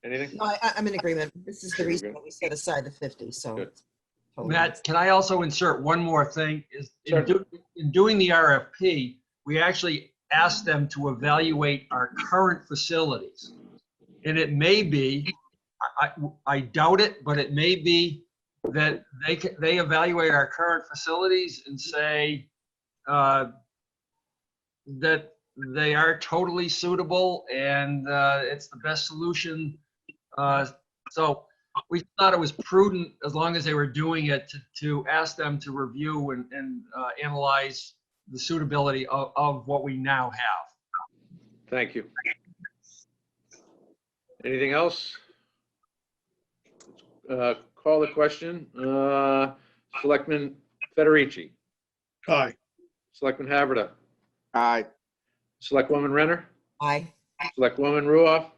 Speaker 1: anything?
Speaker 6: No, I'm in agreement. This is the
Speaker 1: Okay,
Speaker 6: reason
Speaker 1: good.
Speaker 6: that we set aside the 50, so.
Speaker 1: Good.
Speaker 6: totally.
Speaker 11: Matt, can I also insert one more thing? Is in,
Speaker 1: Sure.
Speaker 11: in doing the RFP, we actually asked them to evaluate our current facilities. And it may be, I doubt it, but it may be that they evaluate our current facilities and say that they are totally suitable and it's the best solution. So we thought it was prudent, as long as they were doing it, to ask them to review and analyze the suitability of what we now have.
Speaker 1: Thank you. Anything else? Call the question. Selectman Federici,
Speaker 4: Aye.
Speaker 1: Selectman Haverda,
Speaker 2: Aye.
Speaker 1: Selectwoman Renner,
Speaker 6: Aye.
Speaker 1: Selectwoman Ruoff,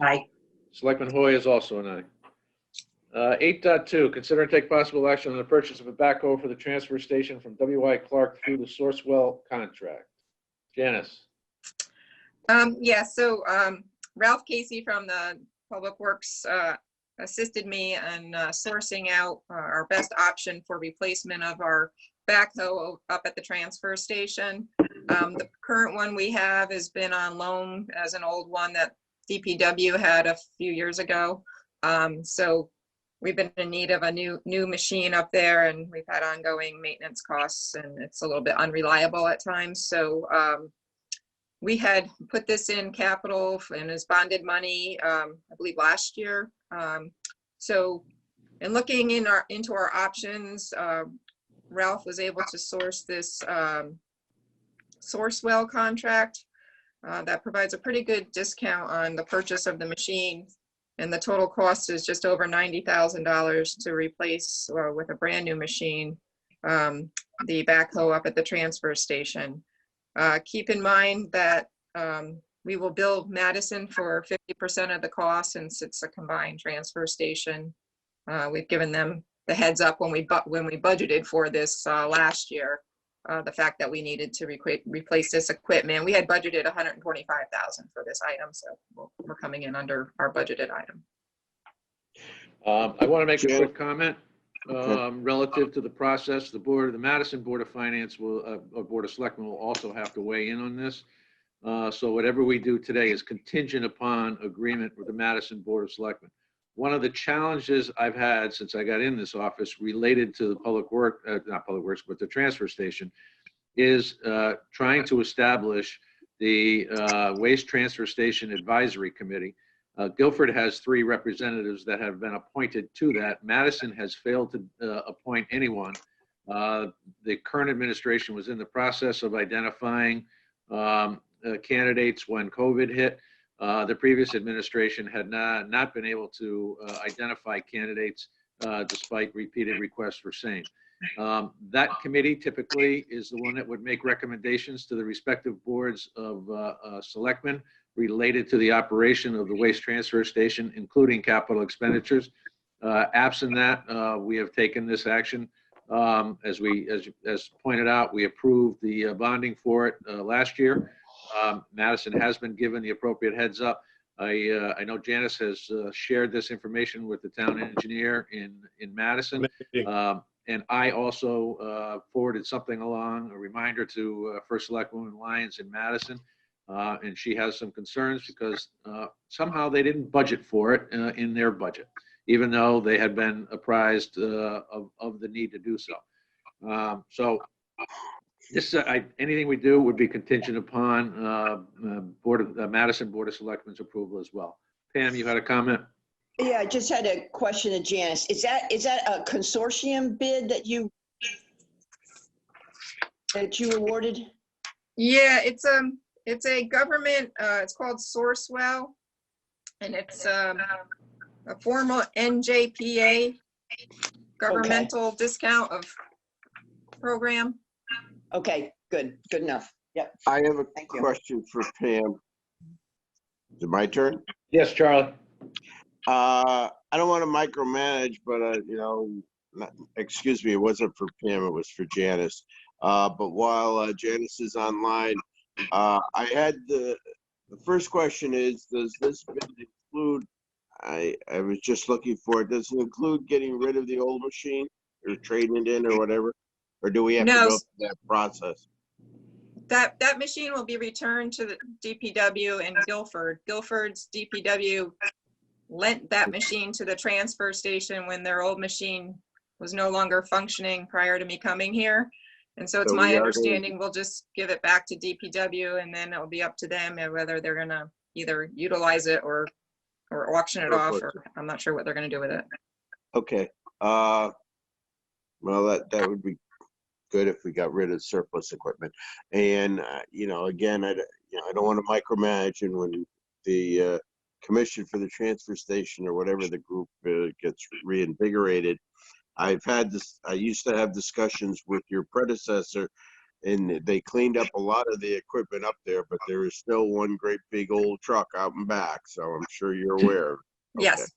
Speaker 3: Aye.
Speaker 1: Selectman Hoy is also an aye. 8.2, consider and take possible action on the purchase of a backhoe for the transfer station from W.I. Clark through the Sourcewell contract. Janice.
Speaker 14: Yeah, so Ralph Casey from the Public Works assisted me in sourcing out our best option for replacement of our backhoe up at the transfer station. The current one we have has been on loan as an old one that DPW had a few years ago. So we've been in need of a new machine up there, and we've had ongoing maintenance costs, and it's a little bit unreliable at times. So we had put this in capital and as bonded money, I believe last year. So in looking into our options, Ralph was able to source this Sourcewell contract that provides a pretty good discount on the purchase of the machine. And the total cost is just over $90,000 to replace with a brand new machine, the backhoe up at the transfer station. Keep in mind that we will bill Madison for 50% of the cost since it's a combined transfer station. We've given them the heads up when we budgeted for this last year, the fact that we needed to replace this equipment. We had budgeted $125,000 for this item, so we're coming in under our budgeted item.
Speaker 1: I want to make a quick comment relative to the process. The Madison Board of Finance or Board of Selectmen will also have to weigh in on this. So whatever we do today is contingent upon agreement with the Madison Board of Selectmen. One of the challenges I've had since I got in this office related to the not public works, but the transfer station, is trying to establish the Waste Transfer Station Advisory Committee. Guilford has 3 representatives that have been appointed to that. Madison has failed to appoint anyone. The current administration was in the process of identifying candidates when COVID hit. The previous administration had not been able to identify candidates despite repeated requests for same. That committee typically is the one that would make recommendations to the respective boards of selectmen related to the operation of the waste transfer station, including capital expenditures. Absent that, we have taken this action. As pointed out, we approved the bonding for it last year. Madison has been given the appropriate heads up. I know Janice has shared this information with the town engineer in Madison. And I also forwarded something along, a reminder to First Selectwoman Lyons in Madison. And she has some concerns because somehow they didn't budget for it in their budget, even though they had been apprised of the need to do so. So this, anything we do would be contingent upon Madison Board of Selectmen's approval as well. Pam, you had a comment?
Speaker 9: Yeah, I just had a question to Janice. Is that a consortium bid that you awarded?
Speaker 14: Yeah, it's a government, it's called Sourcewell, and it's a formal NJPA governmental discount of program.
Speaker 9: Okay, good enough. Yep.
Speaker 2: I have a
Speaker 9: Thank you.
Speaker 2: question for Pam. Is it my turn?
Speaker 1: Yes, Charlie.
Speaker 2: I don't want to micromanage, but, excuse me, it wasn't for Pam, it was for Janice. But while Janice is online, I had the first question is, does this bid include, I was just looking for it, does it include getting rid of the old machine or trading it in or whatever? Or do we have to
Speaker 14: No.
Speaker 2: go through that process?
Speaker 14: That machine will be returned to the DPW in Guilford. Guilford's DPW lent that machine to the transfer station when their old machine was no longer functioning prior to me coming here. And so it's
Speaker 2: So
Speaker 14: my
Speaker 2: we are
Speaker 14: understanding we'll just give it back to DPW, and then it'll be up to them and whether they're gonna either utilize it or auction it off, or I'm not sure what they're gonna do with it.
Speaker 2: Okay. Well, that would be good if we got rid of surplus equipment. And, again, I don't want to micromanage, and when the commission for the transfer station or whatever the group gets reinvigorated, I used to have discussions with your predecessor, and they cleaned up a lot of the equipment up there, but there is still one great big old truck out and back. So I'm sure you're aware of it.
Speaker 14: Yes,
Speaker 2: Okay.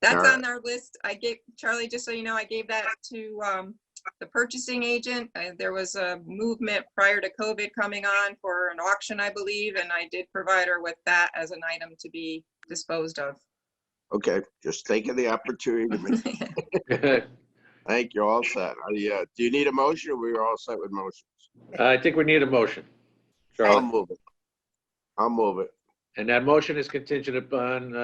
Speaker 14: that's
Speaker 2: All right.
Speaker 14: on our list. I gave, Charlie, just so you know, I gave that to the purchasing agent. There was a movement prior to COVID coming on for an auction, I believe, and I did provide her with that as an item to be disposed of.
Speaker 2: Okay, just taking the opportunity to thank you, all set. Do you need a motion, or we're all set with motions?
Speaker 1: I think we need a motion.
Speaker 2: I'll
Speaker 1: Charlotte.
Speaker 2: move it. I'll move it.
Speaker 1: And that motion is contingent upon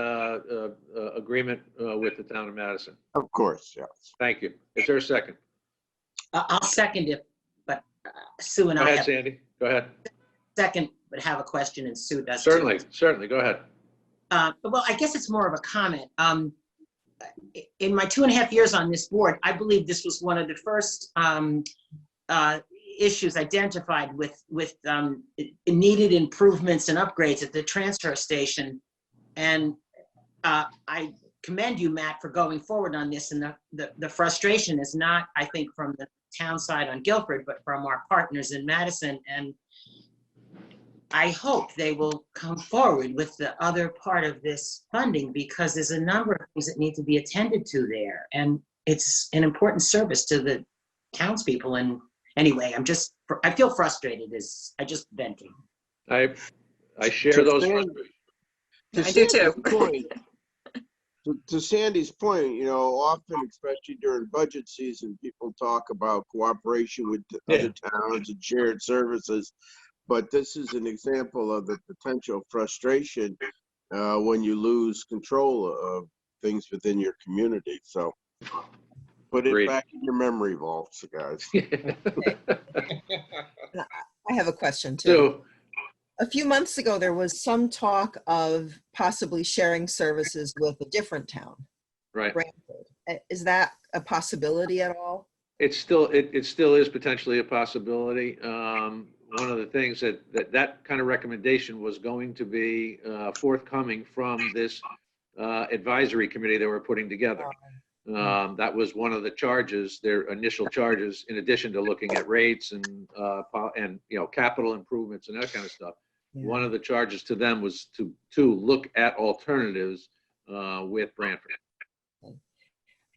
Speaker 1: agreement with the town of Madison.
Speaker 2: Of course, yes.
Speaker 1: Thank you. Is there a second?
Speaker 3: I'll second it, but Sue and
Speaker 1: Go
Speaker 3: I
Speaker 1: ahead,
Speaker 3: have
Speaker 1: Sandy. Go ahead.
Speaker 3: second, but have a question, and Sue does too.
Speaker 1: Certainly. Go ahead.
Speaker 3: Well, I guess it's more of a comment. In my 2.5 years on this board, I believe this was one of the first issues identified with needed improvements and upgrades at the transfer station. And I commend you, Matt, for going forward on this. And the frustration is not, I think, from the town side on Guilford, but from our partners in Madison. And I hope they will come forward with the other part of this funding, because there's a number of things that need to be attended to there. And it's an important service to the townspeople. And anyway, I feel frustrated I just venting.
Speaker 1: I share those.
Speaker 14: I do too.
Speaker 2: To Sandy's point, often, especially during budget season, people talk about cooperation with other towns and shared services. But this is an example of the potential frustration when you lose control of things within your community. So put it back in your memory vaults, guys.
Speaker 6: I have a question too.
Speaker 1: So,
Speaker 6: a few months ago, there was some talk of possibly sharing services with a different town.
Speaker 1: right.
Speaker 6: Brantford. Is that a possibility at all?
Speaker 1: It still is potentially a possibility. One of the things that kind of recommendation was going to be forthcoming from this advisory committee that we're putting together. That was one of the charges, their initial charges, in addition to looking at rates and capital improvements and that kind of stuff. Yeah. One of the charges to them was to look at alternatives with Brantford.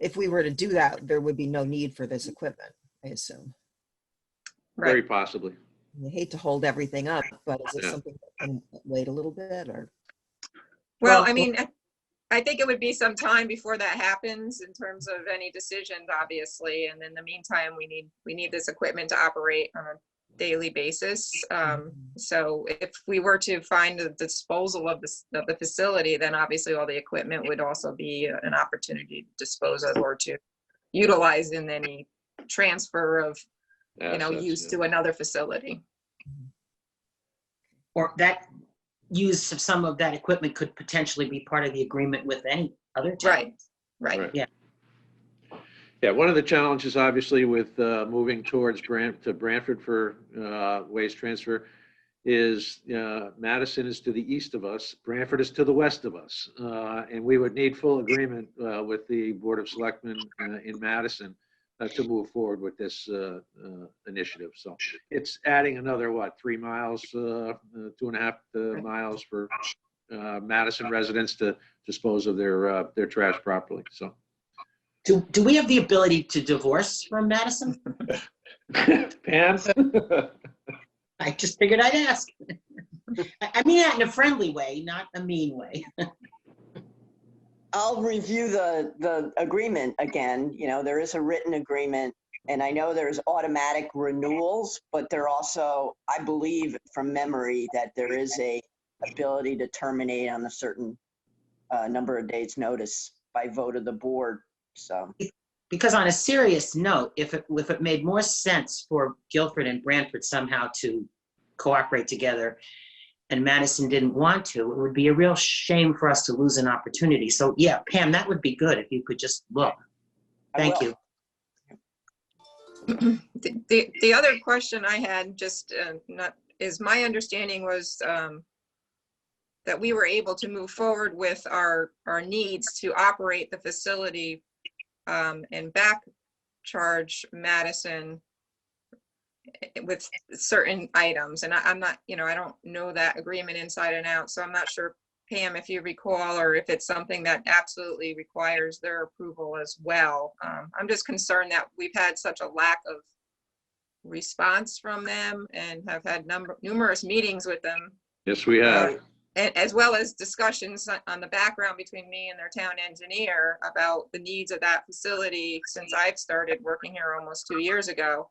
Speaker 6: If we were to do that, there would be no need for this equipment, I assume.
Speaker 14: Right.
Speaker 1: Very possibly.
Speaker 6: I hate to hold everything up, but is it something that can wait a little bit, or?
Speaker 14: Well, I mean, I think it would be some time before that happens in terms of any decisions, obviously. And in the meantime, we need this equipment to operate on a daily basis. So if we were to find the disposal of the facility, then obviously all the equipment would also be an opportunity to dispose of or to utilize in any transfer of use to another facility.
Speaker 3: Or that use of some of that equipment could potentially be part of the agreement with any other town.
Speaker 14: Right.
Speaker 3: Yeah.
Speaker 1: Yeah, one of the challenges, obviously, with moving towards Brantford for waste transfer is Madison is to the east of us, Brantford is to the west of us, and we would need full agreement with the Board of Selectmen in Madison to move forward with this initiative. So it's adding another, 3 miles, 2.5 miles for Madison residents to dispose of their trash properly, so.
Speaker 3: Do we have the ability to divorce from Madison?
Speaker 1: Pam?
Speaker 3: I just figured I'd ask. I mean that in a friendly way, not a mean way.
Speaker 9: I'll review the agreement again. You know, there is a written agreement, and I know there's automatic renewals, but there also, I believe from memory, that there is a ability to terminate on a certain number of days' notice by vote of the board. So,
Speaker 3: Because on a serious note, if it made more sense for Guilford and Branford somehow to cooperate together, and Madison didn't want to, it would be a real shame for us to lose an opportunity. So yeah, Pam, that would be good if you could just look. Thank you.
Speaker 14: The other question I had, just is my understanding was that we were able to move forward with our needs to operate the facility and back charge Madison with certain items. And I'm not, I don't know that agreement inside and out. So I'm not sure, Pam, if you recall, or if it's something that absolutely requires their approval as well. I'm just concerned that we've had such a lack of response from them and have had numerous meetings with them.
Speaker 1: Yes, we have.
Speaker 14: And as well as discussions on the background between me and their town engineer about the needs of that facility since I've started working here almost 2 years ago.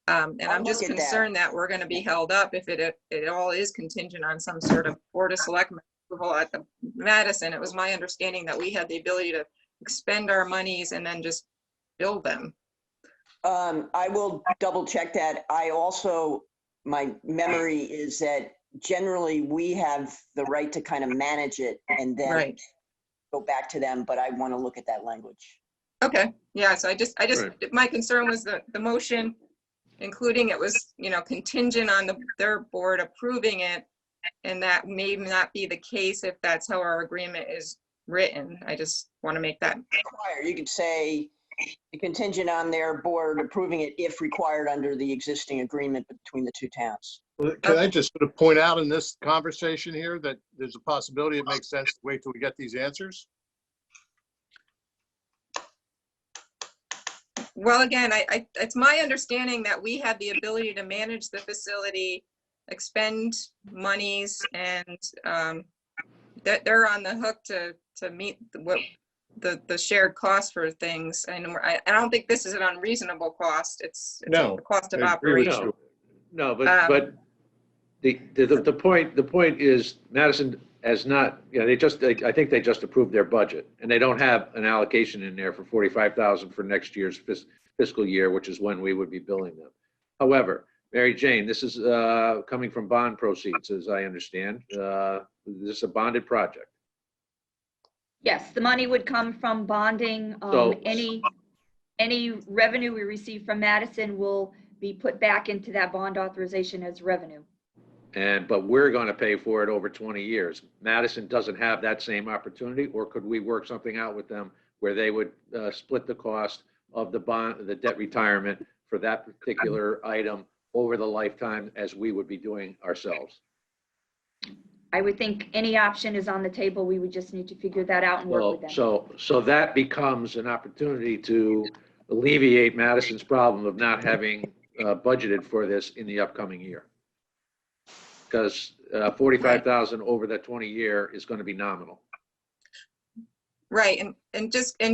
Speaker 14: And I'm just concerned that we're going to be held up if it all is contingent on some sort of Board of Selectmen approval at the Madison. It was my understanding that we had the ability to expend our monies and then just build them.
Speaker 9: I will double check that. My memory is that generally we have the right to kind of manage it and then go back to them, but I want to look at that language.
Speaker 14: Okay, yeah, so I just, my concern was the motion, including it was, contingent on their board approving it, and that may not be the case if that's how our agreement is written. I just want to make that
Speaker 9: clear. You could say contingent on their board approving it if required under the existing agreement between the two towns.
Speaker 4: Well, can I just sort of point out in this conversation here that there's a possibility it makes sense to wait till we get these answers?
Speaker 14: Well, again, it's my understanding that we had the ability to manage the facility, expend monies, and that they're on the hook to meet the shared cost for things. And I don't think this is an unreasonable cost. It's the cost of operation.
Speaker 1: No, but the point is Madison has not, I think they just approved their budget, and they don't have an allocation in there for $45,000 for next year's fiscal year, which is when we would be billing them. However, Mary Jane, this is coming from bond proceeds, as I understand. This is a bonded project.
Speaker 5: Yes, the money would come from bonding. Any revenue we receive from Madison will be put back into that bond authorization as revenue.
Speaker 1: But we're going to pay for it over 20 years. Madison doesn't have that same opportunity, or could we work something out with them where they would split the cost of the debt retirement for that particular item over the lifetime as we would be doing ourselves?
Speaker 5: I would think any option is on the table. We would just need to figure that out and work with them.
Speaker 1: So that becomes an opportunity to alleviate Madison's problem of not having budgeted for this in the upcoming year. Because 45,000 over that 20 year is going to be nominal.
Speaker 14: Right, and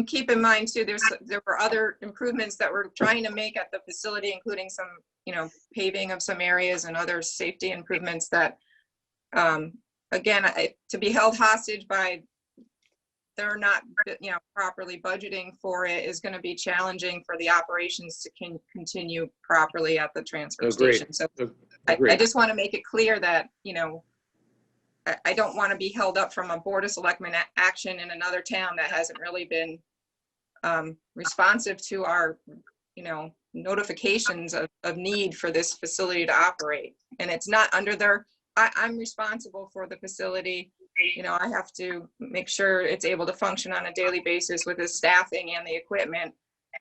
Speaker 14: keep in mind too, there were other improvements that we're trying to make at the facility, including some, paving of some areas and other safety improvements that, again, to be held hostage by they're not, properly budgeting for it is going to be challenging for the operations to continue properly at the transfer station. So I just want to make it clear that, I don't want to be held up from a Board of Selectmen action in another town that hasn't really been responsive to our, notifications of need for this facility to operate. And it's not under I'm responsible for the facility. I have to make sure it's able to function on a daily basis with the staffing and the equipment.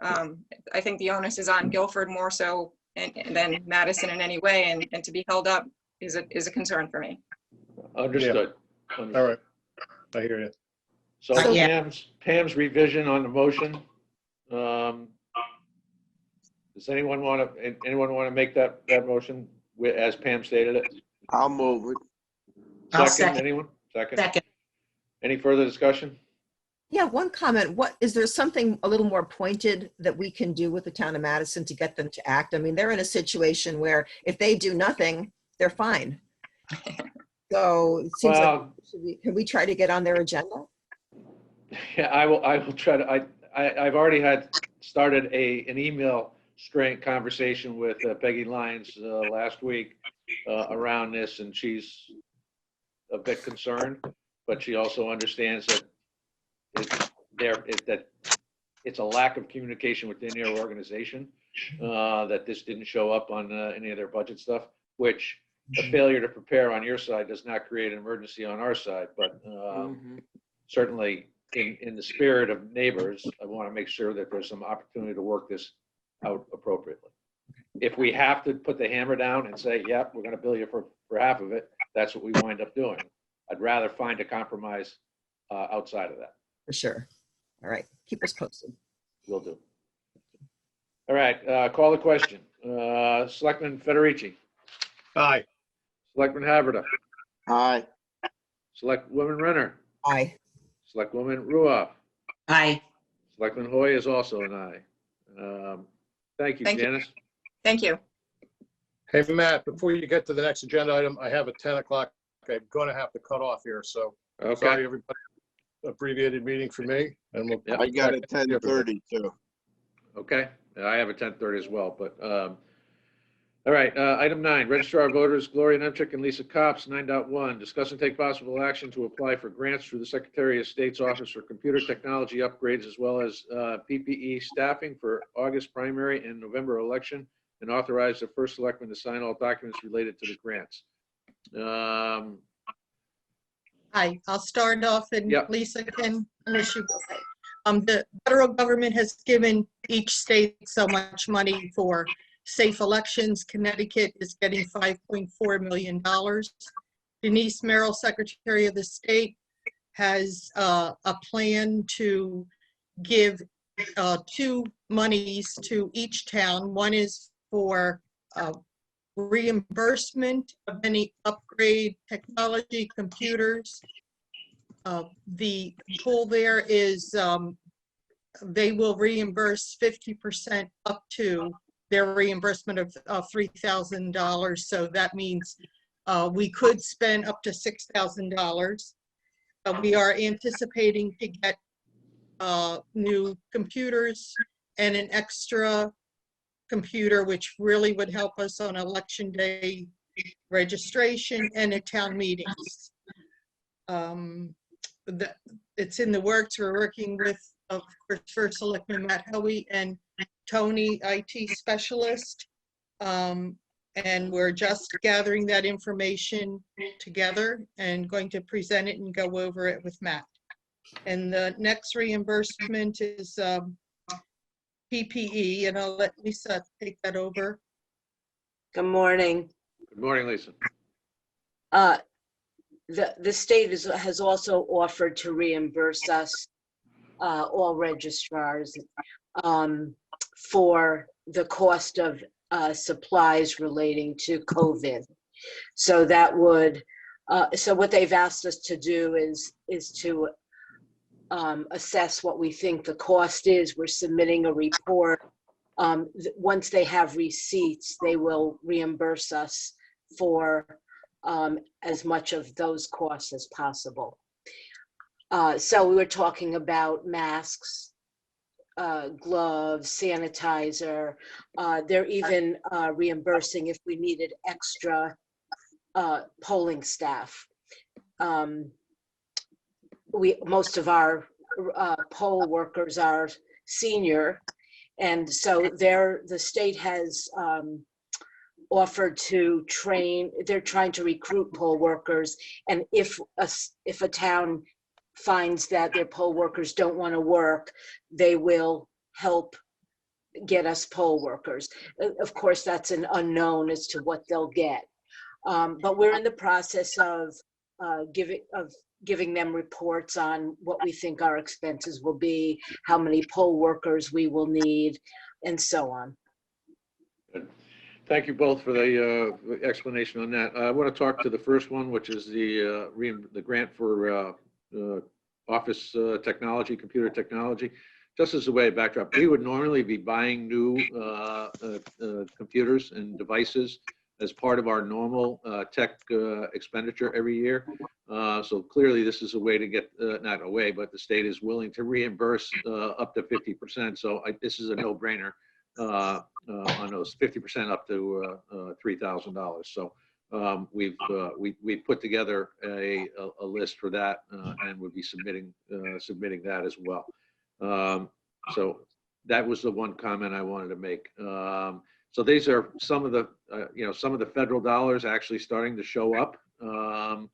Speaker 14: I think the onus is on Guilford more so than Madison in any way, and to be held up is a concern for me.
Speaker 1: Understood.
Speaker 4: Yeah. All right. I hear you.
Speaker 1: So
Speaker 3: Yeah.
Speaker 1: Pam's revision on the motion. Does anyone want to make that motion as Pam stated it?
Speaker 2: I'll move it.
Speaker 3: I'll
Speaker 1: Second,
Speaker 3: second.
Speaker 1: anyone? Second.
Speaker 3: Second.
Speaker 1: Any further discussion?
Speaker 6: Yeah, one comment. Is there something a little more pointed that we can do with the town of Madison to get them to act? I mean, they're in a situation where if they do nothing, they're fine. So it seems like, can we try to get on their agenda?
Speaker 1: Yeah, I will try to, I've already started an email string conversation with Peggy Lyons last week around this, and she's a bit concerned, but she also understands that it's a lack of communication within their organization, that this didn't show up on any of their budget stuff, which a failure to prepare on your side does not create an emergency on our side, but certainly in the spirit of neighbors, I want to make sure that there's some opportunity to work this out appropriately. If we have to put the hammer down and say, yep, we're going to bill you for half of it, that's what we wind up doing. I'd rather find a compromise outside of that.
Speaker 6: For sure. All right, keep us posted.
Speaker 1: Will do. All right, call the question. Selectman Federici,
Speaker 4: Aye.
Speaker 1: Selectman Haverda,
Speaker 2: Aye.
Speaker 1: Selectwoman Renner,
Speaker 6: Aye.
Speaker 1: Selectwoman Ruoff,
Speaker 3: Aye.
Speaker 1: Selectman Hoy is also an aye. Thank you,
Speaker 14: Thank you.
Speaker 1: Janice.
Speaker 14: Thank you.
Speaker 4: Hey, Matt, before you get to the next agenda item, I have a 10 o'clock. I'm going to have to cut off here, so
Speaker 1: Okay.
Speaker 4: sorry, everybody. Abbreviated meeting for me, and we'll.
Speaker 1: Yep.
Speaker 2: I got a 10:30 too.
Speaker 1: Okay, I have a 10:30 as well, but, all right, item 9, Registrar of Voters, Gloria Nemchik and Lisa Copps, 9.1, discuss and take possible action to apply for grants through the Secretary of State's Office for Computer Technology Upgrades, as well as PPE staffing for August primary and November election, and authorize the first selectman to sign all documents related to the grants.
Speaker 8: Hi, I'll start off and
Speaker 1: Yep.
Speaker 8: Lisa can finish. The federal government has given each state so much money for safe elections. Connecticut is getting $5.4 million. Denise Merrill, Secretary of the State, has a plan to give 2 monies to each town. One is for reimbursement of any upgrade technology, computers. The pool there is they will reimburse 50% up to their reimbursement of $3,000. So that means we could spend up to $6,000. We are anticipating to get new computers and an extra computer, which really would help us on election day registration and at town meetings. It's in the works. We're working with, of course, First Selectman Matt Hoey and Tony, IT specialist. And we're just gathering that information together and going to present it and go over it with Matt. And the next reimbursement is PPE, and I'll let Lisa take that over.
Speaker 15: Good morning.
Speaker 1: Good morning, Lisa.
Speaker 15: The state has also offered to reimburse us, all registrars, for the cost of supplies relating to COVID. So that would, so what they've asked us to do is to assess what we think the cost is. We're submitting a report. Once they have receipts, they will reimburse us for as much of those costs as possible. So we were talking about masks, gloves, sanitizer. They're even reimbursing if we needed extra polling staff. Most of our poll workers are senior, and so the state has offered to train. They're trying to recruit poll workers, and if a town finds that their poll workers don't want to work, they will help get us poll workers. Of course, that's an unknown as to what they'll get. But we're in the process of giving them reports on what we think our expenses will be, how many poll workers we will need, and so on.
Speaker 1: Good. Thank you both for the explanation on that. I want to talk to the first one, which is the grant for office technology, computer technology. Just as a way of backdrop, we would normally be buying new computers and devices as part of our normal tech expenditure every year. So clearly this is a way to get, not a way, but the state is willing to reimburse up to 50%. So this is a no-brainer on those 50% up to $3,000. So we've put together a list for that and would be submitting that as well. So that was the one comment I wanted to make. So these are some of the some of the federal dollars actually starting to show up. And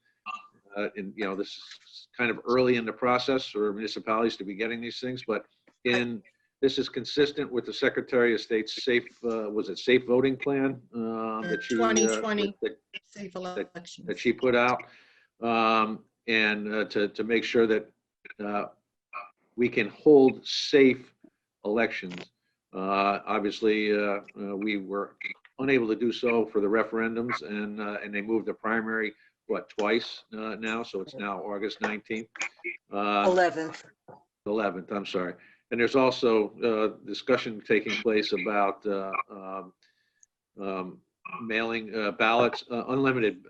Speaker 1: this is kind of early in the process for municipalities to be getting these things, but this is consistent with the Secretary of State's safe voting plan that she
Speaker 8: 2020 safe elections
Speaker 1: that she put out, and to make sure that we can hold safe elections. Obviously, we were unable to do so for the referendums, and they moved the primary twice now, so it's now August 19th. 11th, I'm sorry. And there's also discussion taking place about mailing ballots, unlimited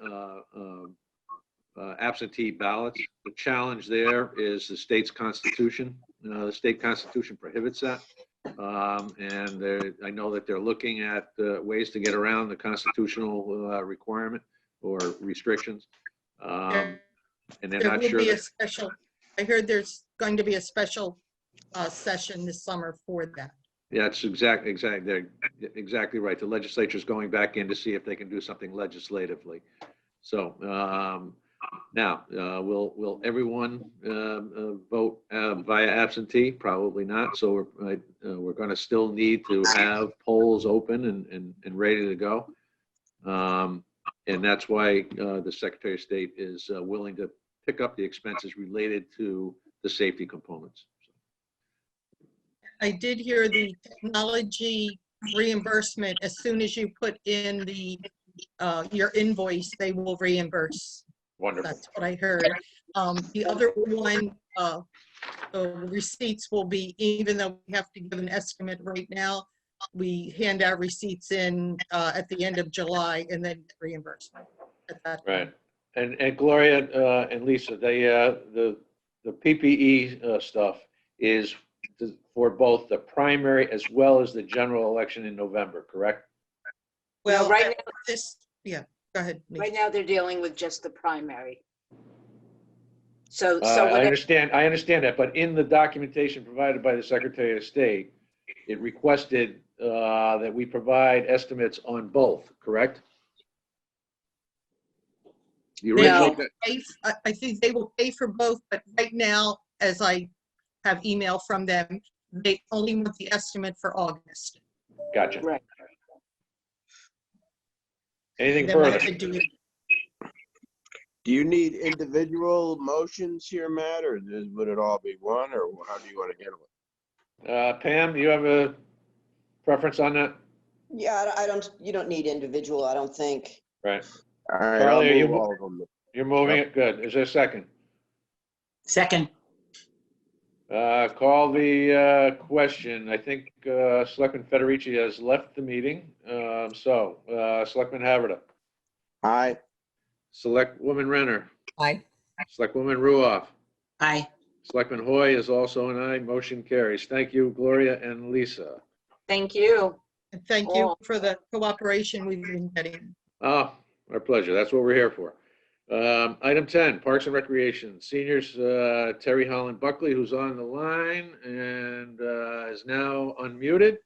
Speaker 1: absentee ballots. The challenge there is the state's constitution. The state constitution prohibits that. And I know that they're looking at ways to get around the constitutional requirement or restrictions. And they're
Speaker 8: there
Speaker 1: not
Speaker 8: will
Speaker 1: sure.
Speaker 8: be a special, I heard there's going to be a special session this summer for that.
Speaker 1: Yeah, it's exactly right. The legislature is going back in to see if they can do something legislatively. So now, will everyone vote via absentee? Probably not. So we're going to still need to have polls open and ready to go. And that's why the Secretary of State is willing to pick up the expenses related to the safety components.
Speaker 8: I did hear the technology reimbursement. As soon as you put in your invoice, they will reimburse.
Speaker 1: Wonderful.
Speaker 8: That's what I heard. The other one, the receipts will be, even though we have to give an estimate right now, we hand our receipts in at the end of July and then reimbursement at that
Speaker 1: Right. And Gloria and Lisa, the PPE stuff is for both the primary as well as the general election in November, correct?
Speaker 8: Well,
Speaker 15: right now,
Speaker 8: yeah, go ahead.
Speaker 15: Right now they're dealing with just the primary. So
Speaker 1: I understand that, but in the documentation provided by the Secretary of State, it requested that we provide estimates on both, correct? The original.
Speaker 8: I think they will pay for both, but right now, as I have email from them, they only want the estimate for August.
Speaker 1: Gotcha.
Speaker 15: Right.
Speaker 1: Anything further?
Speaker 2: Do you need individual motions here, Matt, or would it all be one, or how do you want to handle it?
Speaker 1: Pam, do you have a preference on that?
Speaker 9: Yeah, you don't need individual, I don't think.
Speaker 1: Right.
Speaker 2: All right,
Speaker 1: Charlie,
Speaker 2: I'll move all of them.
Speaker 1: You're moving it? Good. Is there a second?
Speaker 3: Second.
Speaker 1: Call the question. I think Selectman Federici has left the meeting. Selectman Haverda.
Speaker 2: Aye.
Speaker 1: Selectwoman Renner.
Speaker 6: Aye.
Speaker 1: Selectwoman Ruoff.
Speaker 3: Aye.
Speaker 1: Selectman Hoy is also an aye. Motion carries. Thank you, Gloria and Lisa.
Speaker 14: Thank you.
Speaker 8: And thank you for the cooperation we've been getting.
Speaker 1: Oh, our pleasure. That's what we're here for. Item 10, Parks and Recreation. Seniors, Terry Holland Buckley, who's on the line and is now unmuted.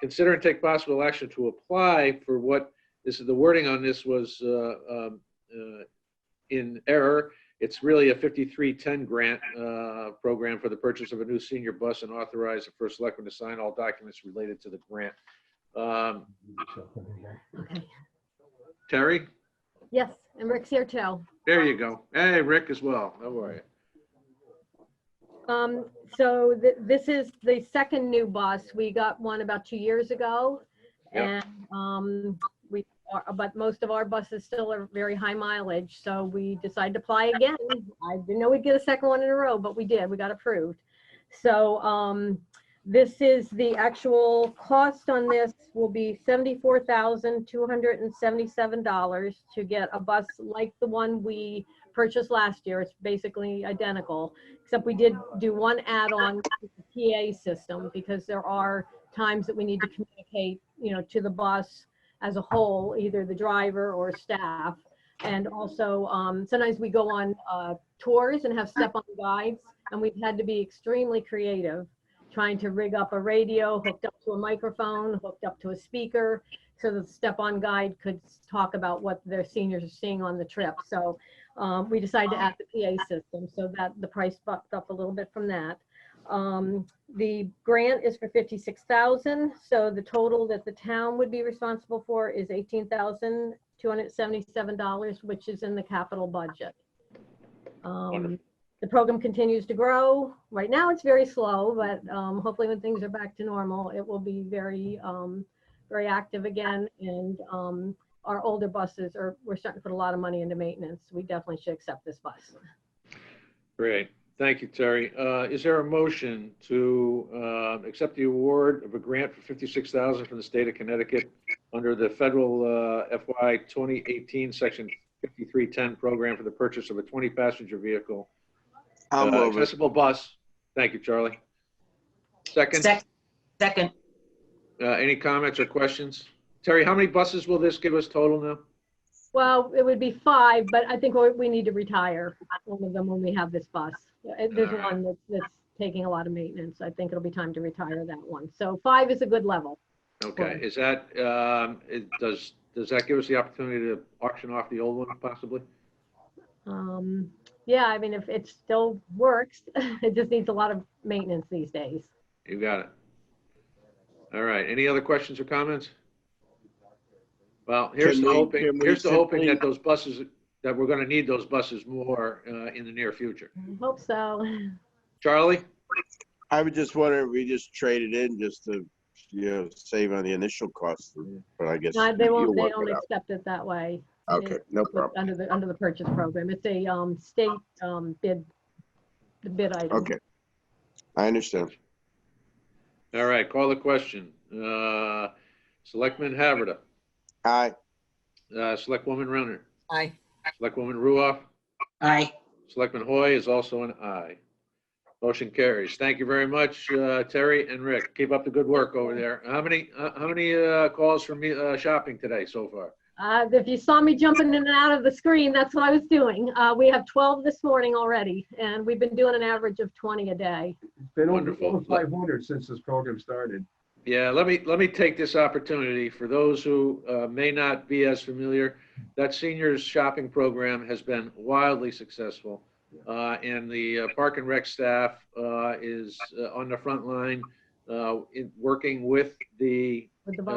Speaker 1: Consider and take possible action to apply for what this is. The wording on this was in error. It's really a 5310 grant program for the purchase of a new senior bus and authorize the first selectman to sign all documents related to the grant. Terry?
Speaker 16: Yes, and Rick's here too.
Speaker 1: There you go. Hey, Rick as well. How are you?
Speaker 16: So this is the second new bus. We got one about 2 years ago.
Speaker 1: Yep.
Speaker 16: And but most of our buses still are very high mileage. So we decided to apply again. I didn't know we'd get a second one in a row, but we did. We got approved. So this is the actual cost on this will be $74,277 to get a bus like the one we purchased last year. It's basically identical, except we did do one add-on with the PA system because there are times that we need to communicate, to the bus as a whole, either the driver or staff. And also sometimes we go on tours and have step-on guides, and we've had to be extremely creative trying to rig up a radio hooked up to a microphone, hooked up to a speaker, so that the step-on guide could talk about what their seniors are seeing on the trip. So we decided to add the PA system so that the price bumped up a little bit from that. The grant is for $56,000. So the total that the town would be responsible for is $18,277, which is in the capital budget. The program continues to grow. Right now it's very slow, but hopefully when things are back to normal, it will be very, very active again. And our older buses we're starting to put a lot of money into maintenance. We definitely should accept this bus.
Speaker 1: Great. Thank you, Terry. Is there a motion to accept the award of a grant for $56,000 from the state of Connecticut under the federal FY 2018 section 5310 program for the purchase of a 20-passenger vehicle?
Speaker 2: I'll move it.
Speaker 1: Accessible bus. Thank you, Charlie. Second.
Speaker 3: Second.
Speaker 1: Any comments or questions? Terry, how many buses will this give us total now?
Speaker 16: Well, it would be 5, but I think we need to retire one of them when we have this bus. There's one that's taking a lot of maintenance. I think it'll be time to retire that one. So 5 is a good level.
Speaker 1: Okay. Is that, does that give us the opportunity to auction off the old one possibly?
Speaker 16: Yeah, I mean, if it still works, it just needs a lot of maintenance these days.
Speaker 1: You got it. All right. Any other questions or comments? Well, here's the hoping that those buses, that we're going to need those buses more in the near future.
Speaker 16: I hope so.
Speaker 1: Charlie?
Speaker 2: I would just wonder if we just trade it in just to, save on the initial cost. But I guess
Speaker 16: No, they won't. They don't accept it that way.
Speaker 2: Okay, no problem.
Speaker 16: Under the purchase program, it's a state bid item.
Speaker 2: Okay, I understand.
Speaker 1: All right. Call the question. Selectman Haverda.
Speaker 2: Aye.
Speaker 1: Selectwoman Renner.
Speaker 6: Aye.
Speaker 1: Selectwoman Ruoff.
Speaker 3: Aye.
Speaker 1: Selectman Hoy is also an aye. Motion carries. Thank you very much, Terry and Rick. Keep up the good work over there. How many calls from me shopping today so far?
Speaker 16: If you saw me jumping in and out of the screen, that's what I was doing. We have 12 this morning already, and we've been doing an average of 20 a day.
Speaker 17: It's been
Speaker 1: Wonderful.
Speaker 17: over 500 since this program started.
Speaker 1: Yeah, let me take this opportunity for those who may not be as familiar. That seniors shopping program has been wildly successful, and the Park and Rec staff is on the front line, working with the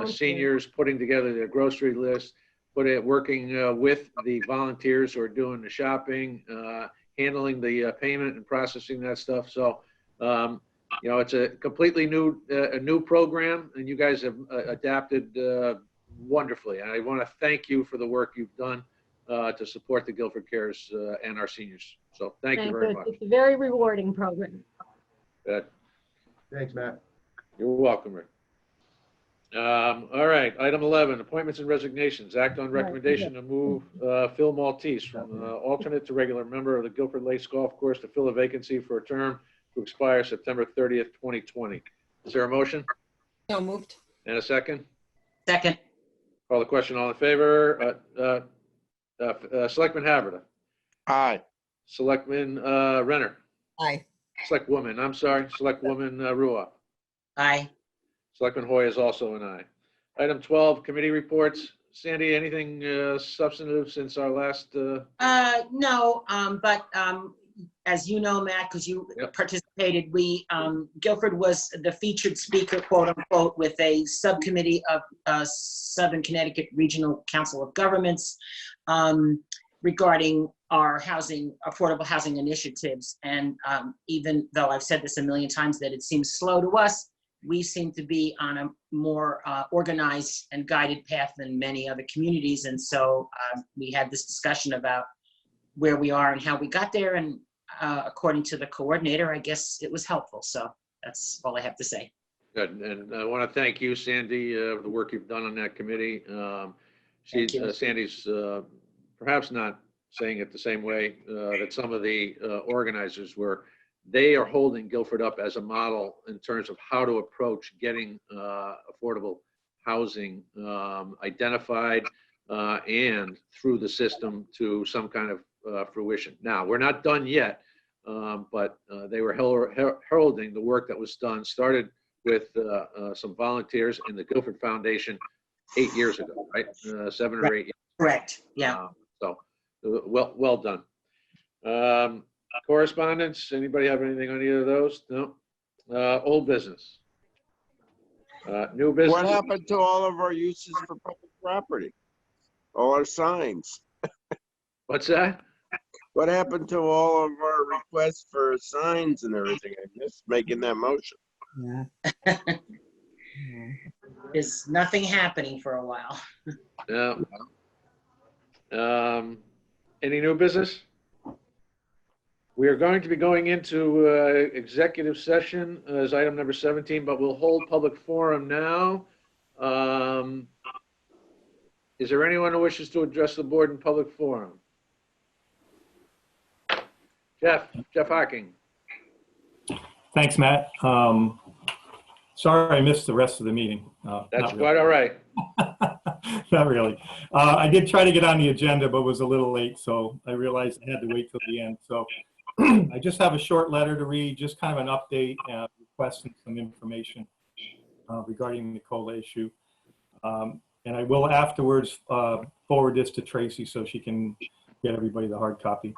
Speaker 1: seniors, putting together their grocery list, working with the volunteers who are doing the shopping, handling the payment and processing that stuff. So. It's a completely new program, and you guys have adapted wonderfully. And I want to thank you for the work you've done to support the Guilford Cares and our seniors. So thank you very much.
Speaker 16: It's a very rewarding program.
Speaker 1: Good.
Speaker 17: Thanks, Matt.
Speaker 1: You're welcome, Rick. All right, item 11, appointments and resignations. Act on recommendation to move Phil Maltese from alternate to regular member of the Guilford Lakes Golf Course to fill a vacancy for a term to expire September 30th, 2020. Is there a motion?
Speaker 6: So moved.
Speaker 1: And a second?
Speaker 3: Second.
Speaker 1: Call the question. All in favor? Selectman Haverda.
Speaker 2: Aye.
Speaker 1: Selectman Renner.
Speaker 6: Aye.
Speaker 1: Selectwoman, I'm sorry. Selectwoman Ruoff.
Speaker 3: Aye.
Speaker 1: Selectman Hoy is also an aye. Item 12, committee reports. Sandy, anything substantive since our last?
Speaker 3: No, but as you know, Matt, because you participated, Guilford was the featured speaker, quote unquote, with a subcommittee of Southern Connecticut Regional Council of Governments. regarding our affordable housing initiatives. And even though I've said this a million times that it seems slow to us, we seem to be on a more organized and guided path than many other communities. And so we had this discussion about where we are and how we got there. And according to the coordinator, I guess it was helpful. So that's all I have to say.
Speaker 1: Good. And I want to thank you, Sandy, for the work you've done on that committee. Sandy's perhaps not saying it the same way that some of the organizers were. They are holding Guilford up as a model in terms of how to approach getting affordable housing identified and through the system to some kind of fruition. Now, we're not done yet, but they were heralding the work that was done, started with some volunteers in the Guilford Foundation 8 years ago, right? 7 or 8 years.
Speaker 3: Correct, yeah.
Speaker 1: So, well done. Correspondence, anybody have anything on either of those? No? Old business. New business.
Speaker 2: What happened to all of our uses for public property? All our signs?
Speaker 1: What's that?
Speaker 2: What happened to all of our requests for signs and everything? I missed making that motion.
Speaker 3: Yeah. There's nothing happening for a while.
Speaker 1: No. Any new business? We are going to be going into executive session as item number 17, but we'll hold public forum now. Is there anyone who wishes to address the board in public forum? Jeff Hocking.
Speaker 18: Thanks, Matt. Sorry I missed the rest of the meeting.
Speaker 1: That's quite all right.
Speaker 18: Not really. I did try to get on the agenda, but was a little late, so I realized I had to wait till the end. So I just have a short letter to read, just kind of an update, requesting some information regarding the COLA issue. And I will afterwards forward this to Tracy so she can get everybody the hard copy.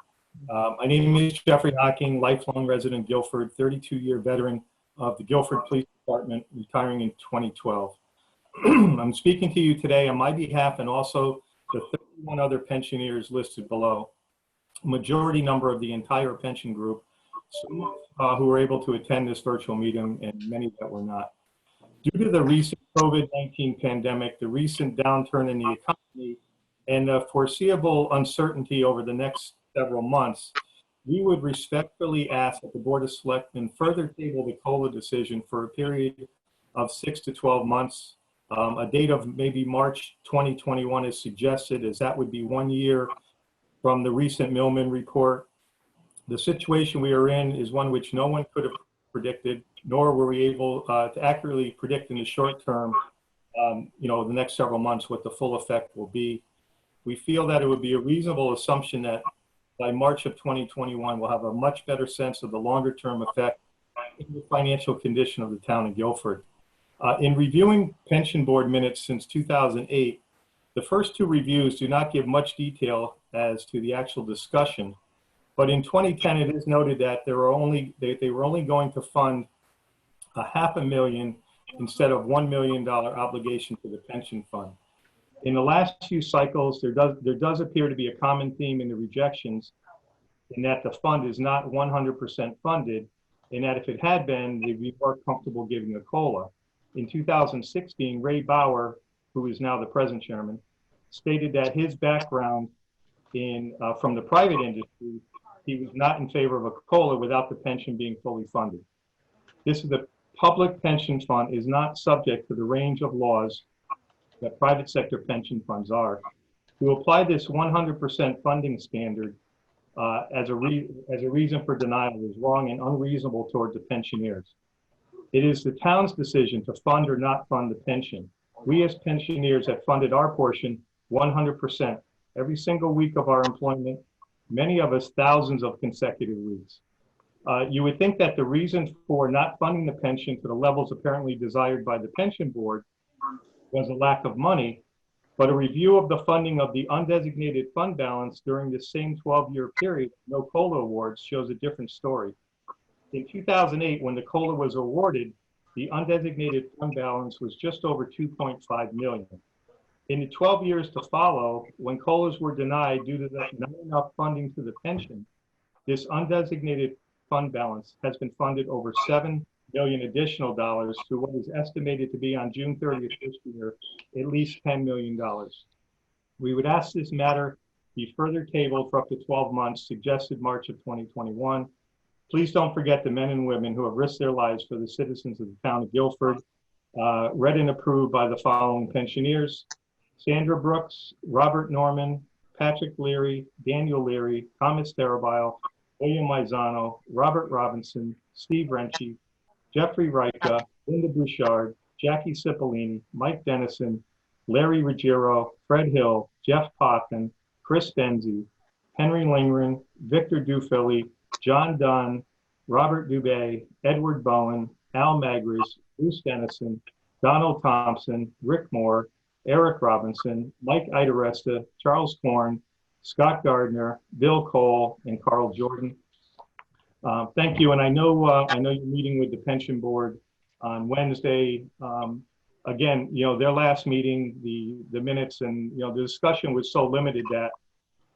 Speaker 18: My name is Jeffrey Hocking, lifelong resident Guilford, 32-year veteran of the Guilford Police Department, retiring in 2012. I'm speaking to you today on my behalf and also the 31 other pensioners listed below. A majority number of the entire pension group, some who were able to attend this virtual meeting and many that were not. Due to the recent COVID-19 pandemic, the recent downturn in the economy, and the foreseeable uncertainty over the next several months, we would respectfully ask that the Board of Selectmen further table the COLA decision for a period of 6 to 12 months. A date of maybe March 2021 is suggested, as that would be 1 year from the recent Millman report. The situation we are in is one which no one could have predicted, nor were we able to accurately predict in the short term, the next several months, what the full effect will be. We feel that it would be a reasonable assumption that by March of 2021, we'll have a much better sense of the longer term effect in the financial condition of the town of Guilford. In reviewing pension board minutes since 2008, the first two reviews do not give much detail as to the actual discussion, but in 2010, it is noted that they were only going to fund $500,000 instead of $1 million obligation to the pension fund. In the last few cycles, there does appear to be a common theme in the rejections, in that the fund is not 100% funded, and that if it had been, they'd be more comfortable giving a COLA. In 2016, Ray Bauer, who is now the present chairman, stated that his background from the private industry, he was not in favor of a COLA without the pension being fully funded. The public pension fund is not subject to the range of laws that private sector pension funds are. To apply this 100% funding standard as a reason for denial is wrong and unreasonable towards the pensioners. It is the town's decision to fund or not fund the pension. We as pensioners have funded our portion 100% every single week of our employment, many of us thousands of consecutive weeks. You would think that the reason for not funding the pension to the levels apparently desired by the pension board was a lack of money, but a review of the funding of the undesignated fund balance during the same 12-year period, no COLA awards, shows a different story. In 2008, when the COLA was awarded, the undesignated fund balance was just over $2.5 million. In the 12 years to follow, when COLAs were denied due to not enough funding to the pension, this undesignated fund balance has been funded over $7 million additional dollars to what is estimated to be on June 30th this year, at least $10 million. We would ask this matter be further tabled for up to 12 months, suggested March of 2021. Please don't forget the men and women who have risked their lives for the citizens of the town of Guilford. Read and approved by the following pensioners: Sandra Brooks, Robert Norman, Patrick Leary, Daniel Leary, Thomas Terabile, William Maizano, Robert Robinson, Steve Renchi, Jeffrey Rica, Linda Bouchard, Jackie Cipollini, Mike Dennison, Larry Ruggiero, Fred Hill, Jeff Poffin, Chris Benzie, Henry Lingren, Victor Dufilly, John Dunn, Robert Dubé, Edward Bowen, Al Magris, Bruce Dennison, Donald Thompson, Rick Moore, Eric Robinson, Mike Idaresta, Charles Korn, Scott Gardner, Bill Cole, and Carl Jordan. Thank you. And I know you're meeting with the pension board on Wednesday. Again, their last meeting, the minutes and, the discussion was so limited that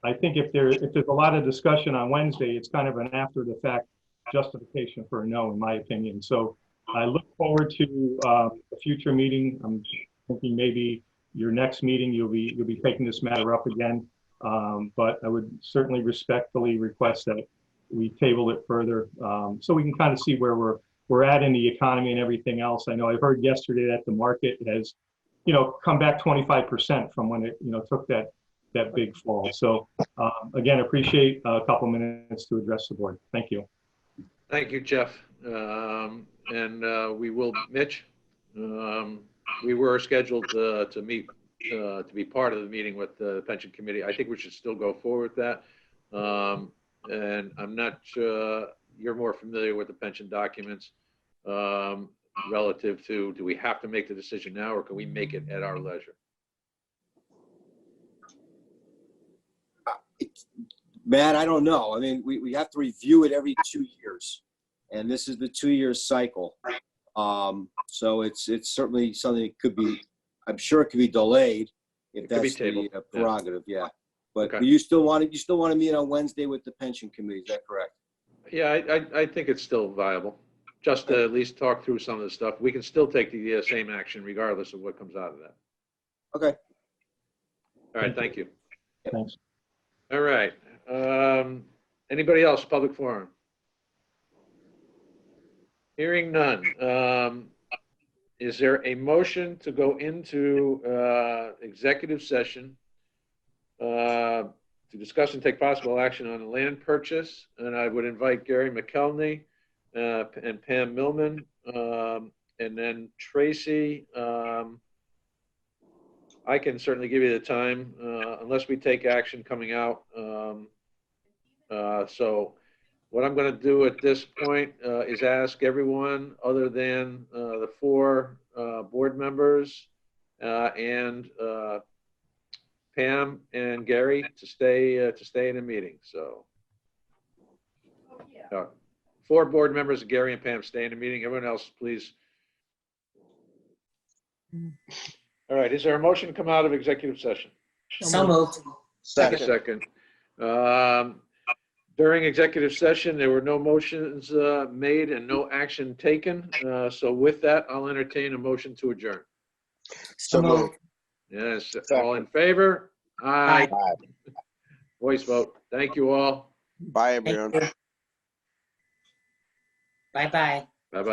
Speaker 18: I think if there's a lot of discussion on Wednesday, it's kind of an after the fact justification for a no, in my opinion. So I look forward to a future meeting. I'm thinking maybe your next meeting, you'll be taking this matter up again. But I would certainly respectfully request that we table it further so we can kind of see where we're at in the economy and everything else. I know I heard yesterday that the market has, come back 25% from when it, took that big fall. So again, appreciate a couple minutes to address the board. Thank you.
Speaker 1: Thank you, Jeff. And we will, Mitch, we were scheduled to meet, to be part of the meeting with the pension committee. I think we should still go forward with that. And I'm not sure, you're more familiar with the pension documents relative to, do we have to make the decision now or can we make it at our leisure?
Speaker 19: Matt, I don't know. I mean, we have to review it every 2 years, and this is the 2-year cycle. So it's certainly something that could be, I'm sure it could be delayed if that's the prerogative. Yeah. But
Speaker 1: Okay.
Speaker 19: you still want to meet on Wednesday with the pension committee. Is that correct?
Speaker 1: Yeah, I think it's still viable. Just to at least talk through some of the stuff. We can still take the same action regardless of what comes out of that.
Speaker 19: Okay.
Speaker 1: All right, thank you.
Speaker 18: Thanks.
Speaker 1: All right. Anybody else, public forum? Hearing none. Is there a motion to go into executive session to discuss and take possible action on a land purchase? And I would invite Gary McKelney and Pam Millman, and then Tracy. I can certainly give you the time unless we take action coming out. So what I'm going to do at this point is ask everyone other than the 4 board members and Pam and Gary to stay in a meeting. So 4 board members, Gary and Pam, stay in a meeting. Everyone else, please. All right. Is there a motion to come out of executive session?
Speaker 3: So moved.
Speaker 1: Second. During executive session, there were no motions made and no action taken. So with that, I'll entertain a motion to adjourn.
Speaker 2: So moved.
Speaker 1: Yes. All in favor? Aye. Voice vote. Thank you all.
Speaker 2: Bye, everyone.
Speaker 3: Bye-bye.
Speaker 1: Bye-bye.